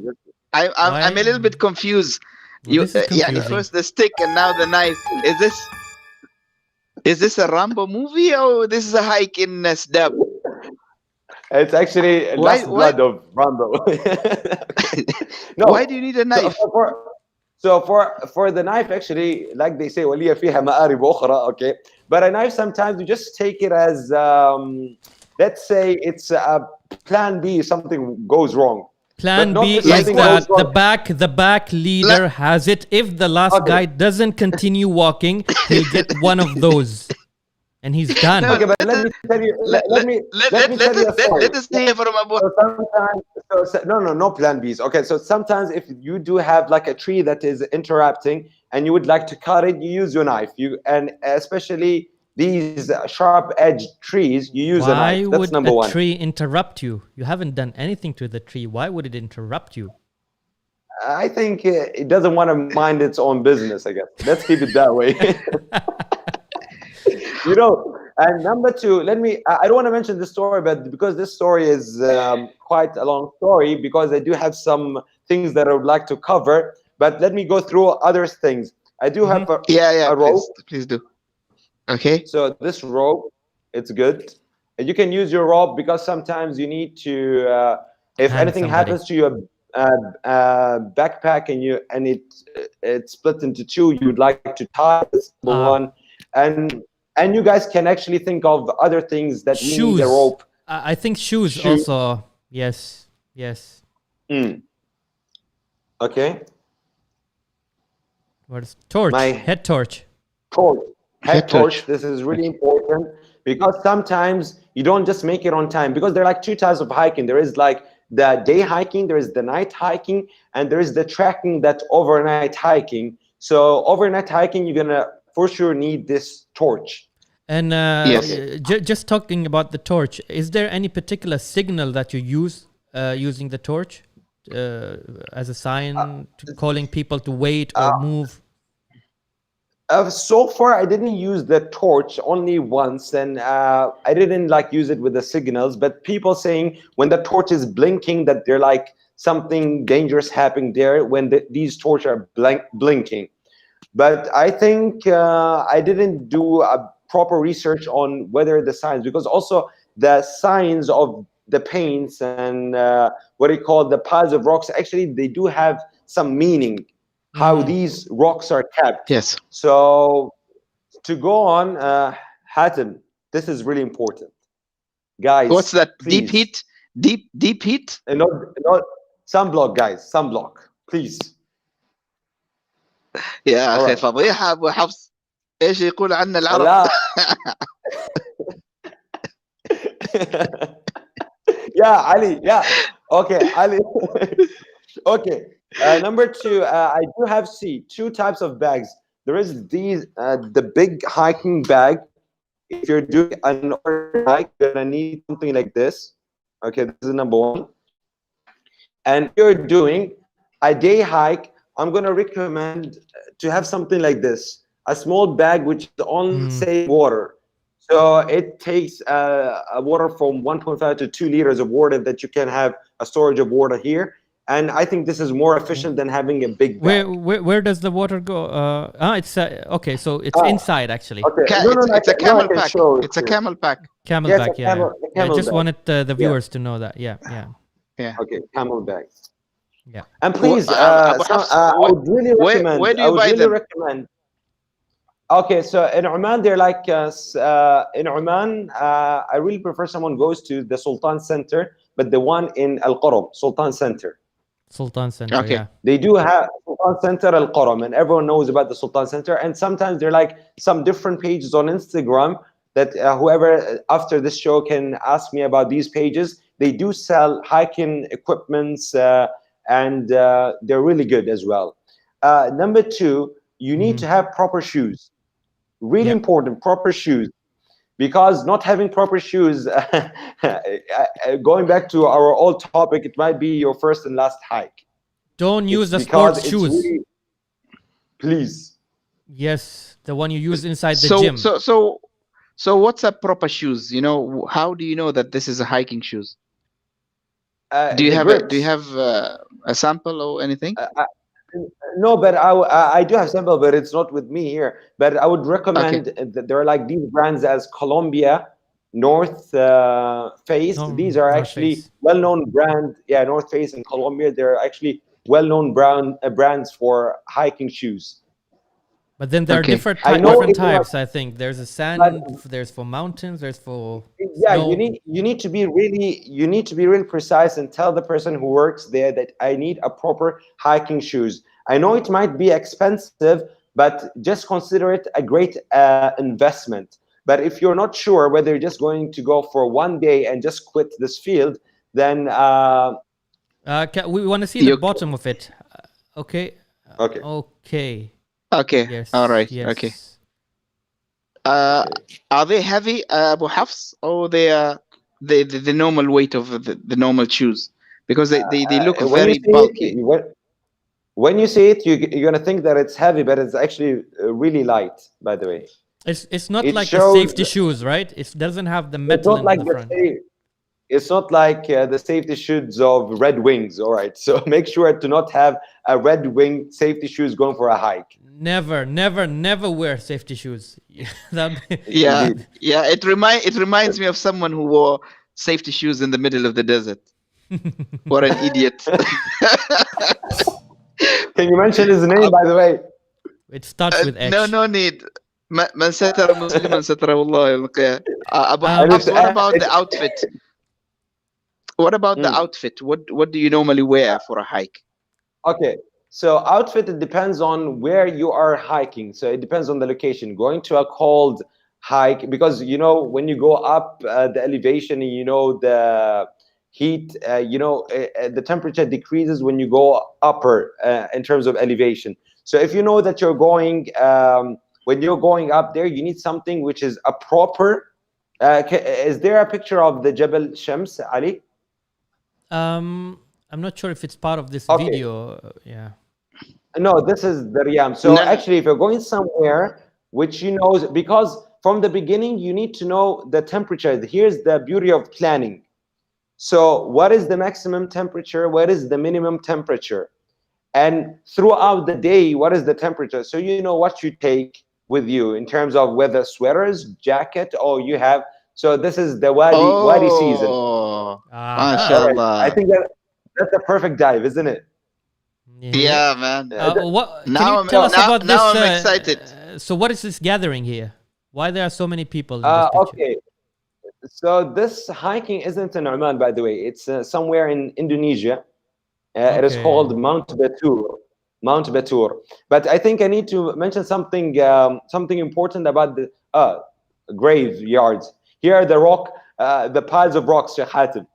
I'm a little bit confused. First the stick and now the knife. Is this a Rambo movie or this is a hike in Sdab? It's actually last blood of Rambo. No. Why do you need a knife? So for the knife, actually, like they say, وَلِيَ فِيهَا مَآرِبُ أُخْرَى, okay? But a knife, sometimes you just take it as, let's say it's a plan B if something goes wrong. Plan B is that the back leader has it. If the last guy doesn't continue walking, he'll get one of those. And he's done. Okay, but let me tell you. Let us hear from Abu. No plan Bs. Okay, so sometimes if you do have like a tree that is interrupting and you would like to cut it, you use your knife. And especially these sharp-edged trees, you use a knife. That's number one. Why would a tree interrupt you? You haven't done anything to the tree. Why would it interrupt you? I think it doesn't want to mind its own business, I guess. Let's keep it that way. And number two, I don't want to mention this story, but because this story is quite a long story, because I do have some things that I would like to cover, but let me go through other things. I do have a rope. Please do. Okay. So this rope, it's good. You can use your rope because sometimes you need to, if anything happens to your backpack and it's split into two, you'd like to tie this one, and you guys can actually think of other things that need a rope. I think shoes also. Yes. Okay. What is torch? Head torch. Head torch. This is really important because sometimes you don't just make it on time, because there are like two types of hiking. There is like the day hiking, there is the night hiking, and there is the tracking, that overnight hiking. So overnight hiking, you're gonna for sure need this torch. And just talking about the torch, is there any particular signal that you use using the torch as a sign to calling people to wait or move? So far, I didn't use the torch only once, and I didn't like use it with the signals. But people saying when the torch is blinking that they're like something dangerous happening there when these torches are blinking. But I think I didn't do a proper research on whether the signs, because also the signs of the paints and what do you call the piles of rocks, actually they do have some meaning, how these rocks are kept. Yes. So to go on, Hatim, this is really important, guys. What's that? Please. Deep heat? Deep heat? Not sunblock, guys. Sunblock, please. يا أخي فضيحة أبو حفص. إيش يقول عنا العرب؟ Yeah, Ali. Yeah. Okay, Ali. Okay. Number two, I do have two types of bags. There is the big hiking bag. If you're doing an ordinary hike, you're gonna need something like this. Okay, this is number one. And if you're doing a day hike, I'm gonna recommend to have something like this: a small bag which only save water. So it takes water from 1.5 to 2 liters of water that you can have a storage of water here. And I think this is more efficient than having a big bag. Where does the water go? It's okay. So it's inside actually. Okay. It's a camel pack. It's a camel pack. Camel Yes, bag. camel I just bag. wanted the viewers to know that. Yeah. Okay, camel bag. Yeah. And please, Abu Hafs, I would really recommend. where do you buy them? Recommend. Okay, so in Oman, they're like in Oman. I really prefer someone goes to the Sultan Center, but the one in Al Qaram, Sultan Center. Sultan Center. Okay. Yeah. They do have Sultan Center Al Qaram, and everyone knows about the Sultan Center. And sometimes they're like some different pages on Instagram that whoever after this show can ask me about these pages. They do sell hiking equipments, and they're really good as well. Number two, you need to have proper shoes. Really important, proper shoes. Because not having proper shoes, going back to our old topic, it might be your first and last hike. Don't use the sports shoes. Really, please. Yes, the one you use inside the gym. So what's a proper shoes? You know, how do you know that this is a hiking shoes? Do you have a sample or anything? No, but I do have sample, but it's not with me here. But I would recommend that there are like these brands as Columbia, North Face. These are actually well-known brands. Yeah, North Face and Columbia. They're actually well-known brands for hiking shoes. But then there are different types. I think there's a sand. There's for mountains. There's for snow. You need to be really precise and tell the person who works there that I need a proper hiking shoes. I know it might be expensive, but just consider it a great investment. But if you're not sure whether you're just going to go for one day and just quit this field, then we want to see the bottom of it. Okay. Okay. Yes. All right. Yes. Okay. Are they heavy, Abu Hafs, or they are the normal weight of the normal shoes? Because they look very bulky. When you see it, you're gonna think that it's heavy, but it's actually really light. By the way, it's not like the safety shoes, right? It doesn't have the metal in the front. It's not like the safety shoes of Red Wings. All right, so make sure to not have a Red Wing safety shoes going for a hike. Never wear safety shoes. Yeah. It reminds me of someone who wore safety shoes in the middle of the desert. What an idiot! Can you mention his name, by the way? It starts with H. No need. من ستر مسلما ستره الله يوم القيامة. Abu Hafs, what about the outfit? What about the outfit? What do you normally wear for a hike? Okay, so outfit, it depends on where you are hiking. So it depends on the location. Going to a cold hike, because when you go up the elevation, the heat, the temperature decreases when you go upper in terms of elevation. So if you know that you're going when you're going up there, you need something which is a proper. Is there a picture of the Jabal Shams, Ali? I'm not sure if it's part of this video. Yeah. No, this is the Riyam. So actually, if you're going somewhere which because from the beginning you need to know the temperature. Here's the beauty of planning. So what is the maximum temperature? What is the minimum temperature? And throughout the day, what is the temperature? So you know what you take with you in terms of whether sweaters, jacket, or you have. So this is the Wadi season. MashaAllah. I think that's a perfect dive, isn't it? Yeah, man. Can you tell us about this? Now I'm excited. So what is this gathering here? Why there are so many people in this picture? Okay. So this hiking isn't in Oman, by the way. It's somewhere in Indonesia. It is called Mount Batur. But I think I need to mention something important about the graveyards. Here are the rock the piles of rocks, Sheikh Hatim.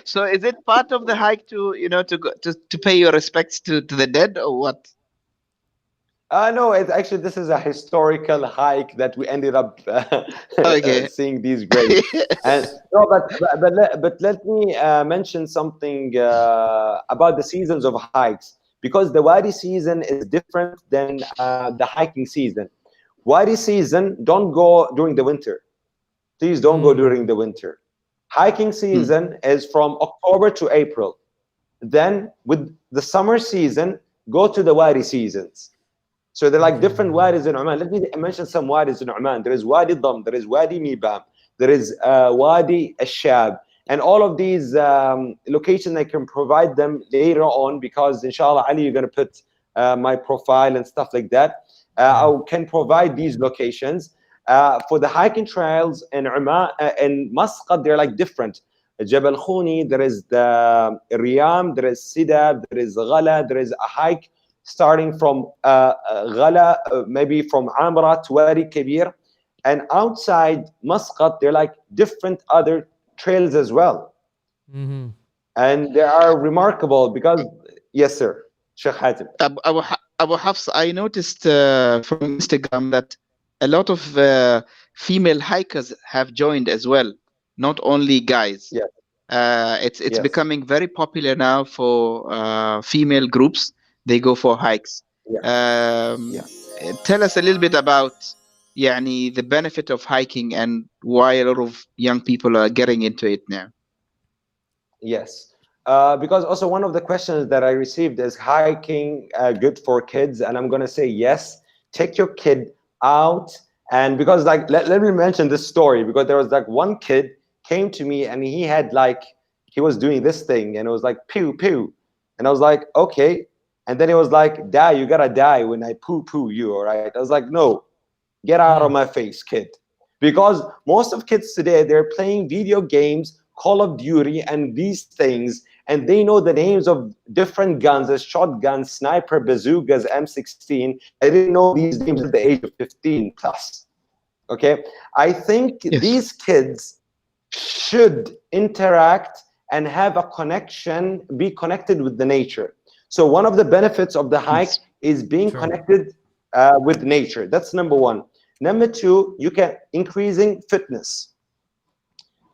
So is it part of the hike to, you know, to go to pay your respects to the dead, or what? No, it's actually, this is a historical hike that we ended up Okay. seeing these graves. And no, but let me mention something about the seasons of hikes, because the Wadi season is different than the hiking season. Wadi season, don't go during the winter. Please don't go during the winter. Hiking season is from October to April. Then with the summer season, go to the Wadi seasons. So they're like different wadis in Oman. Let me mention some wadis in Oman. There is Wadi Dam, there is Wadi Mibam, there is Wadi Ashab. And all of these locations, I can provide them later on, because inshallah, Ali, you're going to put my profile and stuff like that. I can provide these locations. For the hiking trails in Oman, in Muscat, they're like different. Jabal Khuni, there is the Riyam, there is Sidab, there is Ghala, there is a hike starting from Ghala, maybe from Amra to Wadi Kabir. And outside Muscat, they're like different other trails as well. And they are remarkable because, yes, sir, Sheikh Hatim. Abu Hafs, I noticed from Instagram that a lot of female hikers have joined as well, not only guys. Yes. It's becoming very popular now for female groups. They go for hikes. Tell us a little bit about the benefit of hiking and why a lot of young people are getting into it now. Yes. Because also one of the questions that I received is hiking good for kids? And I'm going to say yes. Take your kid out. And because like, let me mention this story, because there was like one kid came to me and he had like, he was doing this thing and it was like pew pew. And I was like, okay. And then he was like, die, you gotta die when I poo poo you, all right? I was like, no, get out of my face, kid. Because most of kids today, they're playing video games, Call of Duty and these things, and they know the names of different guns, as shotguns, sniper, bazookas, M16. I didn't know these names at the age of 15 plus. Okay, I think these kids should interact and have a connection, be connected with the nature. So one of the benefits of the hike is being connected with nature. That's number one. Number two, you can increasing fitness.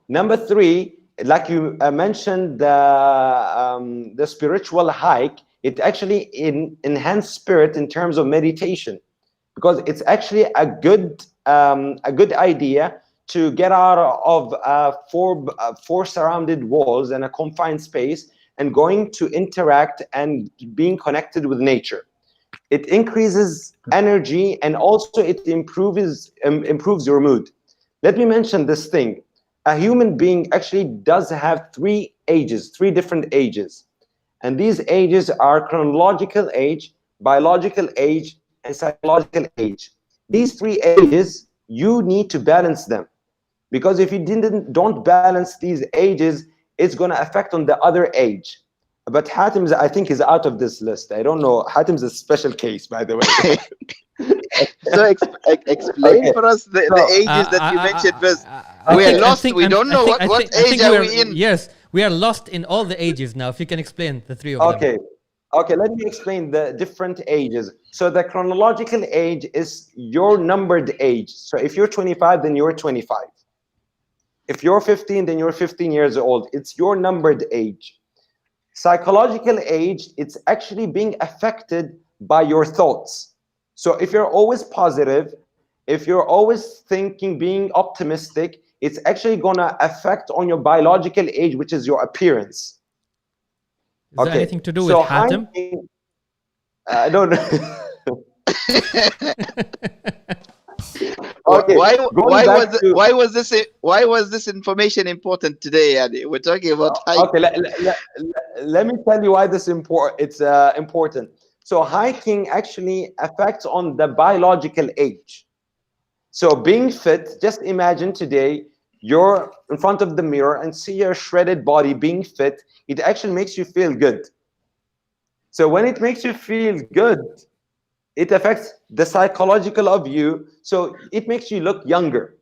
Number three, like you mentioned, the spiritual hike, it actually enhances spirit in terms of meditation, because it's actually a good idea to get out of four surrounded walls and a confined space and going to interact and being connected with nature. It increases energy and also it improves your mood. Let me mention this thing. A human being actually does have three different ages. And these ages are chronological age, biological age, and psychological age. These three ages, you need to balance them. Because if you don't balance these ages, it's going to affect on the other age. But Hatim, I think, is out of this list. I don't know. Hatim's a special case, by the way. So explain for us the ages that you mentioned first. We are lost. We don't know what age are we in. Yes, we are lost in all the ages now. If you can explain the three of them. Okay, let me explain the different ages. So the chronological age is your numbered age. So if you're 25, then you're 25. If you're 15, then you're 15 years old. It's your numbered age. Psychological age, it's actually being affected by your thoughts. So if you're always positive, if you're always thinking, being optimistic, it's actually gonna affect on your biological age, which is your appearance. Is there anything to do with Hatim? No. Okay. Why was this information important today, Adi? We're talking about hiking. Okay, let me tell you why this it's important. So hiking actually affects on the biological age. So being fit, just imagine today you're in front of the mirror and see your shredded body being fit. It actually makes you feel good. So when it makes you feel good, it affects the psychological of you. So it makes you look younger.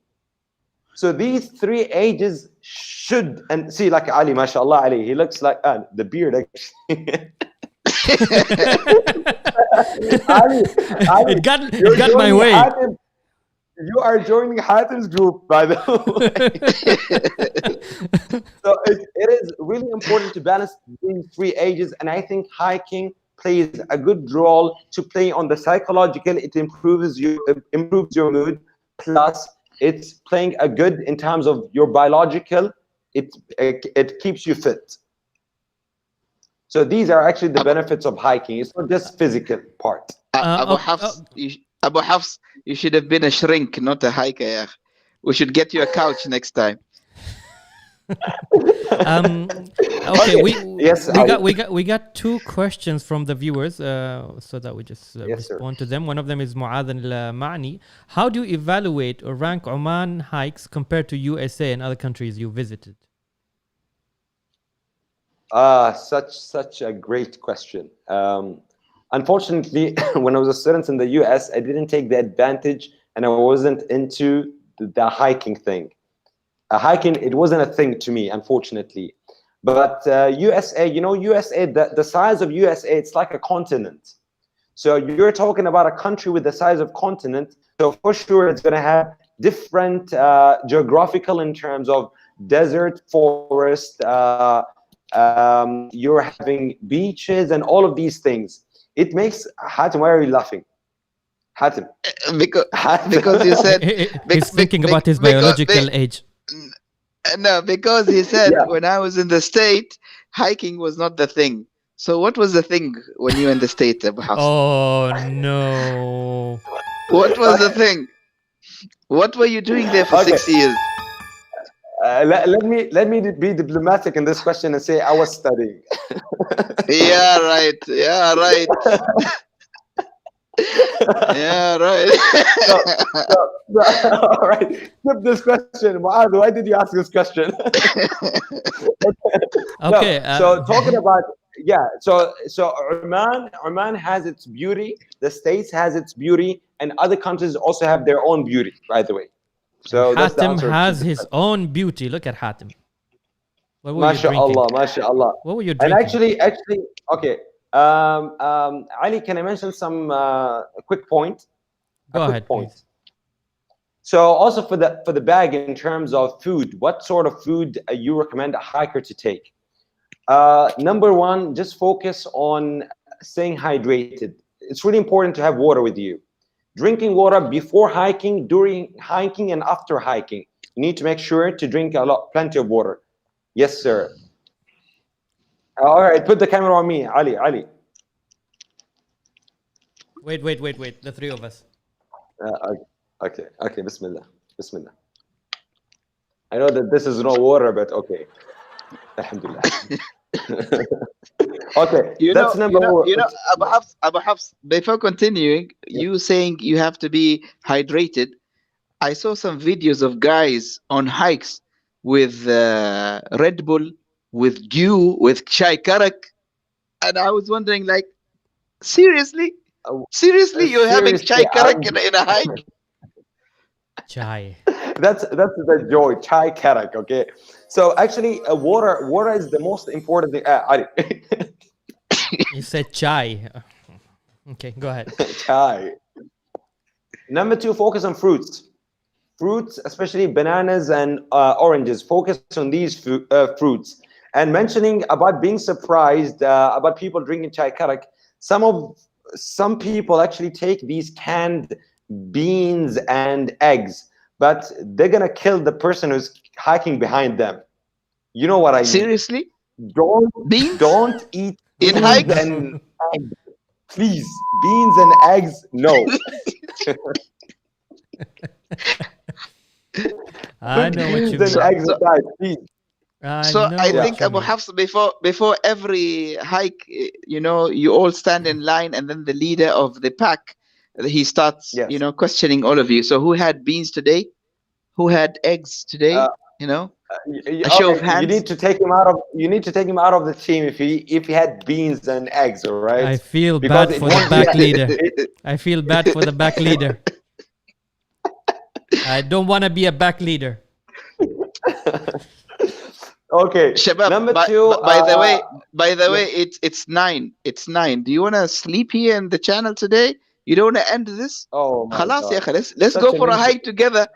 So these 3 ages should, and see, like Ali, mashallah Ali, he looks like the beard actually. Ali, it got my way. Hatim, you are joining Hatim's group, by the way. So it is really important to balance these 3 ages, and I think hiking plays a good role to play on the psychological. It improves your mood, plus it's playing a good in terms of your biological. It keeps you fit. So these are actually the benefits of hiking. It's not just physical part. Abu Hafs, you should have been a shrink, not a hiker. Yeah. We should get you a couch next time. Okay, we got 2 questions from the viewers, so that we just respond to them. One of them is Mu'adh al-Ma'ni. How do you evaluate or rank Oman hikes compared to USA and other countries you visited? Such a great question. Unfortunately, when I was a student in the US, I didn't take the advantage, and I wasn't into the hiking thing. Hiking, it wasn't a thing to me, unfortunately. But USA, USA, the size of USA, it's like a continent. So you're talking about a country with the size of continent. So for sure, it's going to have different geographical in terms of desert, forest. You're having beaches and all of these things. It makes Hatim, why are you laughing? Hatim. Because you said he's thinking about his biological age. No, because he said when I was in the state, hiking was not the thing. So what was the thing when you were in the state, Abu Hafs? Oh no! What was the thing? What were you doing there for 6 years? Let me be diplomatic in this question and say I was studying. Yeah, right. Yeah, right. Yeah, right. All right. Skip this question. Mu'adh, why did you ask this question? Okay. So talking about so Oman has its beauty. The States has its beauty, and other countries also have their own beauty. By the way, so Hatim has his own beauty. Look at Hatim. What were you drinking? MashaAllah. What were you drinking? And actually, okay. Ali, can I mention some quick point? Go ahead, please. So also for the bag in terms of food, what sort of food you recommend a hiker to take? Number 1, just focus on staying hydrated. It's really important to have water with you. Drinking water before hiking, during hiking, and after hiking. You need to make sure to drink plenty of water. Yes, sir. All right, put the camera on me, Ali. Wait. The 3 of us. Okay. Bismillah. I know that this is no water, but okay. Alhamdulillah. Okay, that's number 1. Abu Hafs, before continuing, you saying you have to be hydrated. I saw some videos of guys on hikes with Red Bull, with dew, with chai karak, and I was wondering, like, seriously, you're having chai karak in a hike? Chai. That's the joy, chai karak. Okay, so actually, water is the most important thing. Ali. You said chai. Okay, go ahead. Chai. Number 2, focus on fruits. Fruits, especially bananas and oranges. Focus on these fruits. And mentioning about being surprised about people drinking chai karak, some people actually take these canned beans and eggs, but they're gonna kill the person who's hiking behind them. You know what I mean? Seriously? Don't eat in hikes and eggs. Please, beans and eggs, no. I know what you mean. Eggs aside, please. I think Abu Hafs, before every hike, you all stand in line, and then the leader of the pack, he starts, questioning all of you. So who had beans today? Who had eggs today? A show of hands. You need to take him out of the team if he had beans and eggs. All right. I feel bad for the back leader. I feel bad for the back leader. I don't want to be a back leader. Okay. Shabab, Number two. by the way, it's 9. It's 9. Do you want to sleep here in the channel today? You don't want to end this? Oh my خلاص يا God. أخي, let's Such go an for a hike together.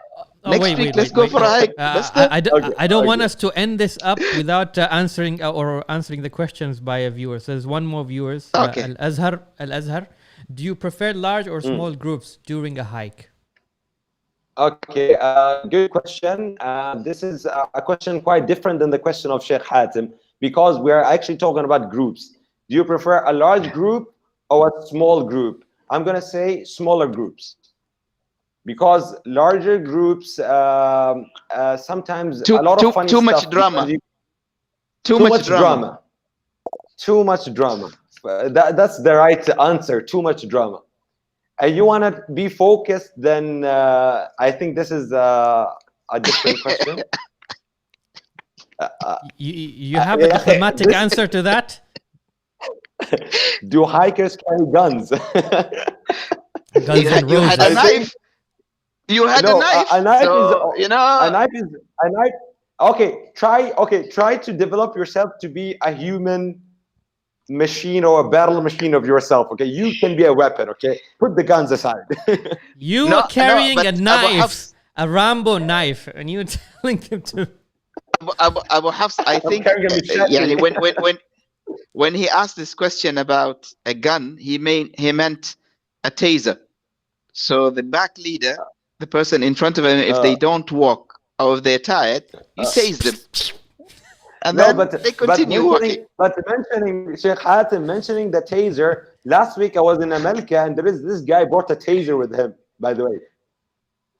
Next week, let's go for a hike. I don't want us to end this up without answering the questions by a viewer. So there's one more viewers. Okay. Al-Azhar, do you prefer large or small groups during a hike? Okay, good question. This is a question quite different than the question of Sheikh Hatim, because we are actually talking about groups. Do you prefer a large group or a small group? I'm going to say smaller groups, because larger groups sometimes a lot of funny too much stuff. Drama. Too much drama. Too much drama. That's the right answer. Too much drama. And you want to be focused, then I think this is a different question. You have a diplomatic answer to that? Do hikers carry guns? Guns and you had a knife. You had a knife. A knife so, is, a knife. Okay, try to develop yourself to be a human machine or a battle machine of yourself. Okay, you can be a weapon. Okay, put the guns aside. You are carrying a knife, a Rambo knife, and you're telling him to. Abu Hafs, I think when he asked this question about a gun, he meant a taser. So the back leader, the person in front of him, if they don't walk or if they're tired, you tase them. And then they continue walking. But mentioning Sheikh Hatim, mentioning the taser, last week I was in America and there is this guy brought a taser with him, by the way.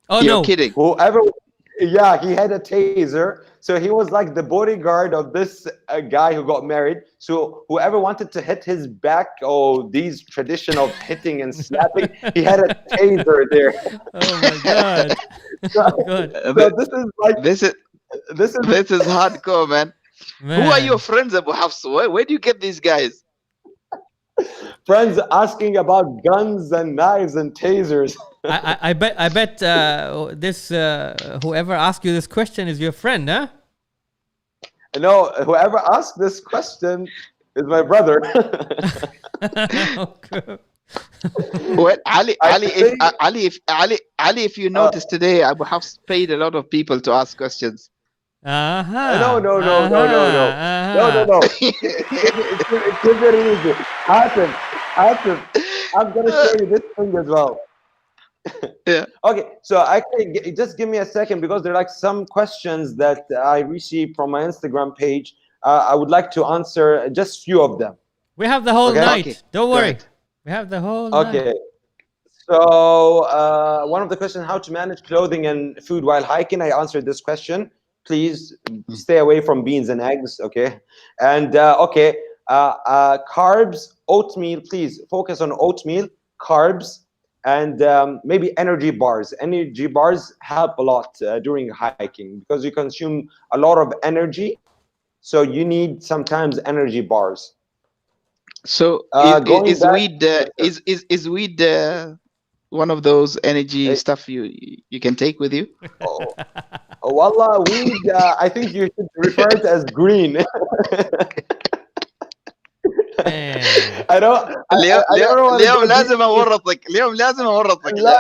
Oh, You're no. kidding. Yeah, he had a taser. So he was like the bodyguard of this guy who got married. So whoever wanted to hit his back, these tradition of hitting and slapping, he had a taser there. Oh my God. So this is hardcore, man. Who are your friends, Abu Hafs? Where do you get these guys? Friends asking about guns and knives and tasers. I bet this whoever asked you this question is your friend, huh? No, whoever asked this question is my brother. Okay. Well, Ali, if you notice today, Abu Hafs paid a lot of people to ask questions. No. It's very easy. Hatim, I'm gonna show you this thing as well. Yeah. Okay, so actually, just give me a second, because there are like some questions that I received from my Instagram page. I would like to answer just few of them. We have the whole night. Okay. Don't worry. We have the whole night. Okay. So one of the questions: how to manage clothing and food while hiking. I answered this question. Please stay away from beans and eggs, okay? And carbs, oatmeal. Please focus on oatmeal, carbs, and maybe energy bars. Energy bars help a lot during hiking, because you consume a lot of energy, so you need sometimes energy bars. So is weed one of those energy stuff you can take with you? Wallah, weed, I think you should refer it as green. I don't اليوم لازم اورطك. لا.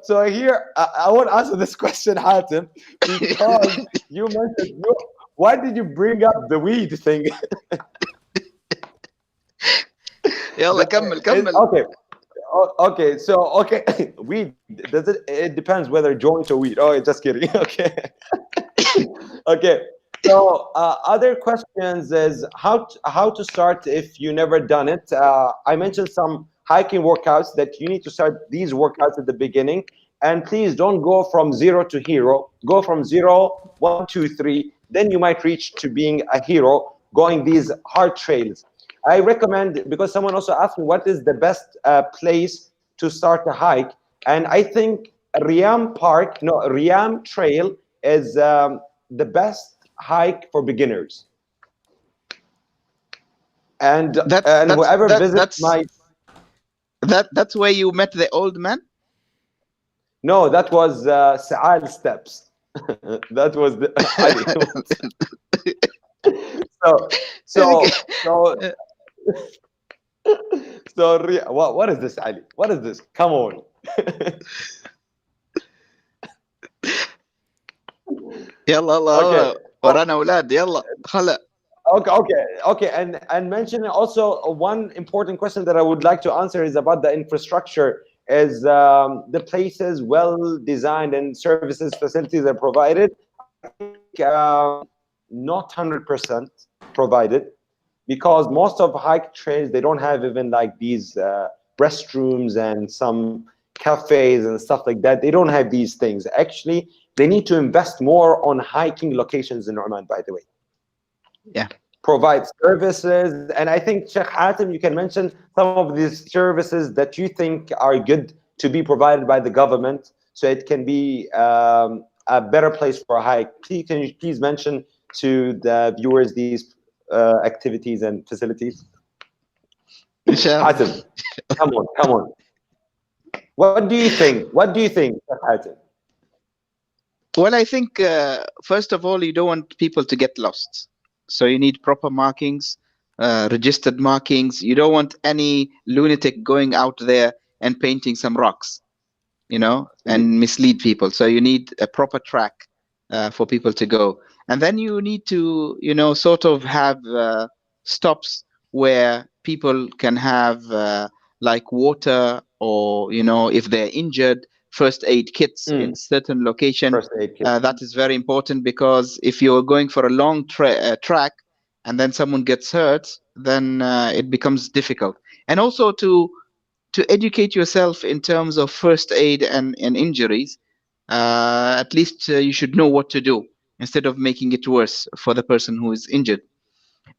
So here I want to answer this question, Hatim, because you mentioned, why did you bring up the weed thing? يلا كمل. Okay, so weed, it depends whether joint or weed. Just kidding. Okay, so other questions is how to start if you never done it. I mentioned some hiking workouts that you need to start these workouts at the beginning, and please don't go from 0 to hero. Go from 0, 1, 2, 3, then you might reach to being a hero going these hard trails. I recommend, because someone also asked me what is the best place to start a hike, and I think Riyam Trail is the best hike for beginners. And whoever visits that's where you met the old man? No, that was Sa'al Steps. That was the Ali. What is this, Ali? What is this? Come on. يلا ورانا اولاد يلا خلا. Okay. And mentioning also one important question that I would like to answer is about the infrastructure. Is the places well designed and services, facilities are provided? I think not 100% provided, because most of hike trails, they don't have even like these restrooms and some cafes and stuff like that. They don't have these things. Actually, they need to invest more on hiking locations in Oman, by the way. Yeah. Provide services. And I think, Sheikh Hatim, you can mention some of these services that you think are good to be provided by the government, so it can be a better place for a hike. Can you please mention to the viewers these activities and facilities? Hatim, come on. What do you think, Hatim? Well, I think first of all, you don't want people to get lost. So you need proper markings, registered markings. You don't want any lunatic going out there and painting some rocks, and mislead people. So you need a proper track for people to go. And then you need to, sort of have stops where people can have like water, or, if they're injured, first aid kits in certain location. That is very important, because if you're going for a long track and then someone gets hurt, then it becomes difficult. And also to educate yourself in terms of first aid and injuries. At least you should know what to do, instead of making it worse for the person who is injured.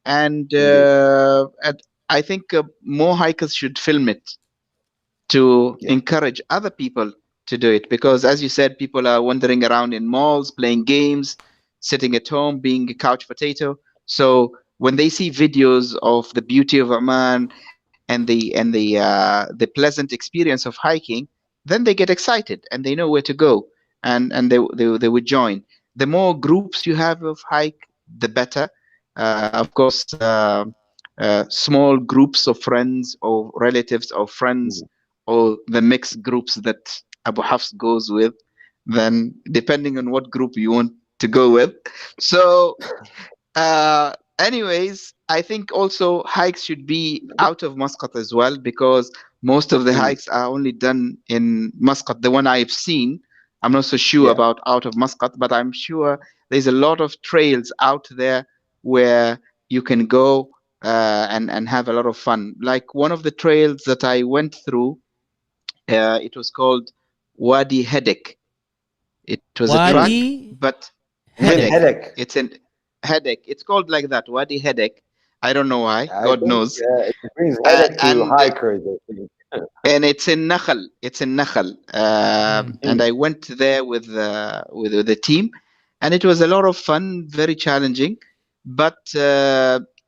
And I think more hikers should film it to encourage other people to do it, because as you said, people are wandering around in malls, playing games, sitting at home, being a couch potato. So when they see videos of the beauty of Oman and the pleasant experience of hiking, then they get excited and they know where to go, and they would join. The more groups you have of hike, the better. Of course, small groups of friends or relatives or friends, or the mixed groups that Abu Hafs goes with, then depending on what group you want to go with. So anyways, I think also hikes should be out of Muscat as well, because most of the hikes are only done in Muscat. The one I've seen, I'm not so sure about out of Muscat, but I'm sure there's a lot of trails out there where you can go and have a lot of fun. Like one of the trails that I went through, it was called Wadi Hedek. It was a track, but Hedek. It's in Headache. It's called like that, Wadi Headache. I don't know why. God knows. It brings headache to hikers. And it's in Nakhal. And I went there with the team, and it was a lot of fun, very challenging. But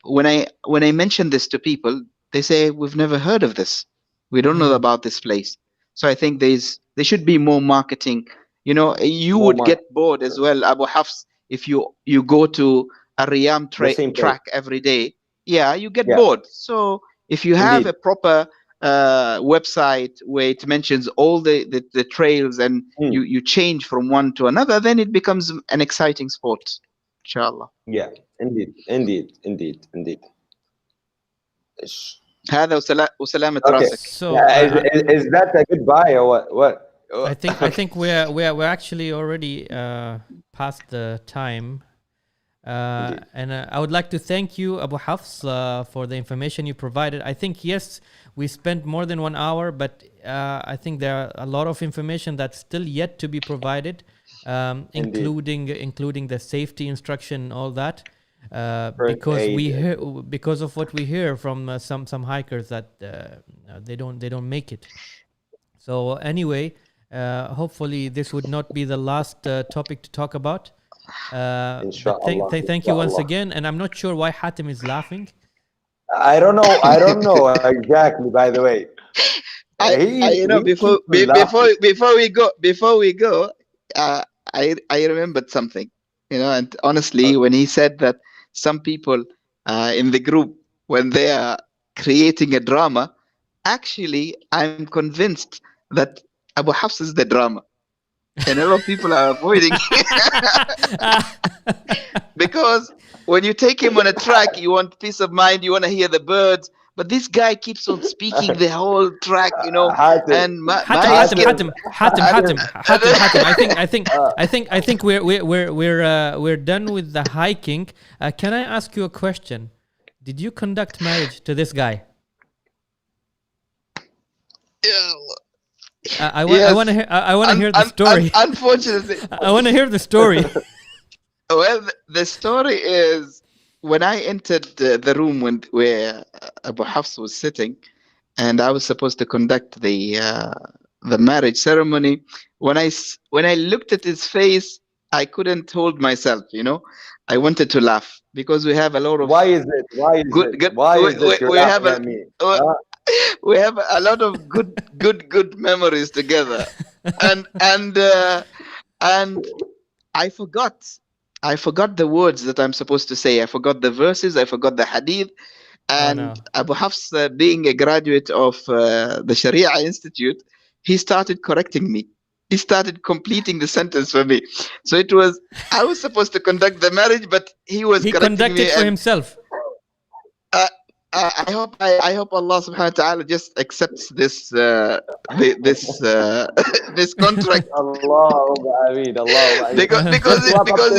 when I mention this to people, they say, we've never heard of this. We don't know about this place. So I think there should be more marketing. You would get bored as well, Abu Hafs, if you go to a Riyam track every day. Yeah, you get bored. So if you have a proper website where it mentions all the trails, and you change from one to another, then it becomes an exciting sport, inshallah. Yeah, indeed. هذا وسلامة Okay. راسك. So is that a goodbye or what? I think we're actually already past the time, and I would like to thank you, Abu Hafs, for the information you provided. I think yes, we spent more than 1 hour, but I think there are a lot of information that's still yet to be provided, including the safety instruction and all that. Because of what we hear from some hikers that they don't make it. So anyway, hopefully this would not be the last topic to talk about. Thank you once again, and I'm not sure why Hatim is laughing. I don't know exactly. By the way, I remembered something, and honestly, when he said that some people in the group, when they are creating a drama, actually, I'm convinced that Abu Hafs is the drama. And a lot of people are avoiding because when you take him on a track, you want peace of mind, you want to hear the birds. But this guy keeps on speaking the whole track, and Hatim. I think we're done with the hiking. Can I ask you a question? Did you conduct marriage to this guy? I want to hear the story. Unfortunately, I want to hear the story. Well, the story is when I entered the room where Abu Hafs was sitting, and I was supposed to conduct the marriage ceremony. When I looked at his face, I couldn't hold myself. I wanted to laugh because we have a lot of. Why is it? We have we have a lot of good memories together, and I forgot the words that I'm supposed to say. I forgot the verses. I forgot the hadith. And Abu Hafs, being a graduate of the Sharia Institute, he started correcting me. He started completing the sentence for me. So I was supposed to conduct the marriage, but he correcting conducted me for himself. I hope Allah subhanahu wa ta'ala just accepts this this contract. Allah. Because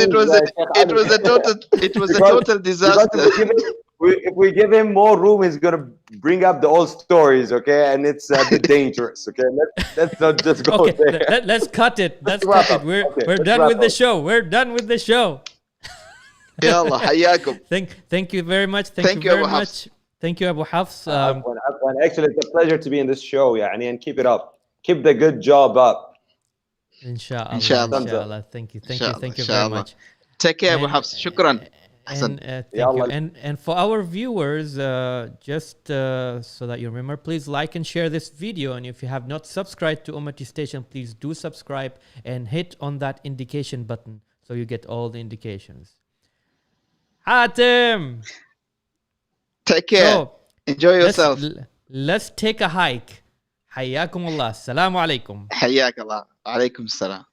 it was a total disaster. If we give him more room, he's gonna bring up the old stories, okay? And it's a bit dangerous, okay? Let's not just go there. Let's cut it. We're done with the show. We're done with the show. Yallah, hayakum. Thank you very much. Thank you very much. Thank you, Abu Hafs. Actually, it's a pleasure to be in this show, and keep it up. Keep the good job up. Inshallah. Thank you very much. Take care, Abu Hafs. Shukran. Thank you. And for our viewers, just so that you remember, please like and share this video. And if you have not subscribed to Ummati Station, please do subscribe and hit on that indication button so you get all the indications. Hatim! Take care. So, enjoy yourself. Let's take a hike. حياكم الله. السلام عليكم. حياك الله. عليكم السلام.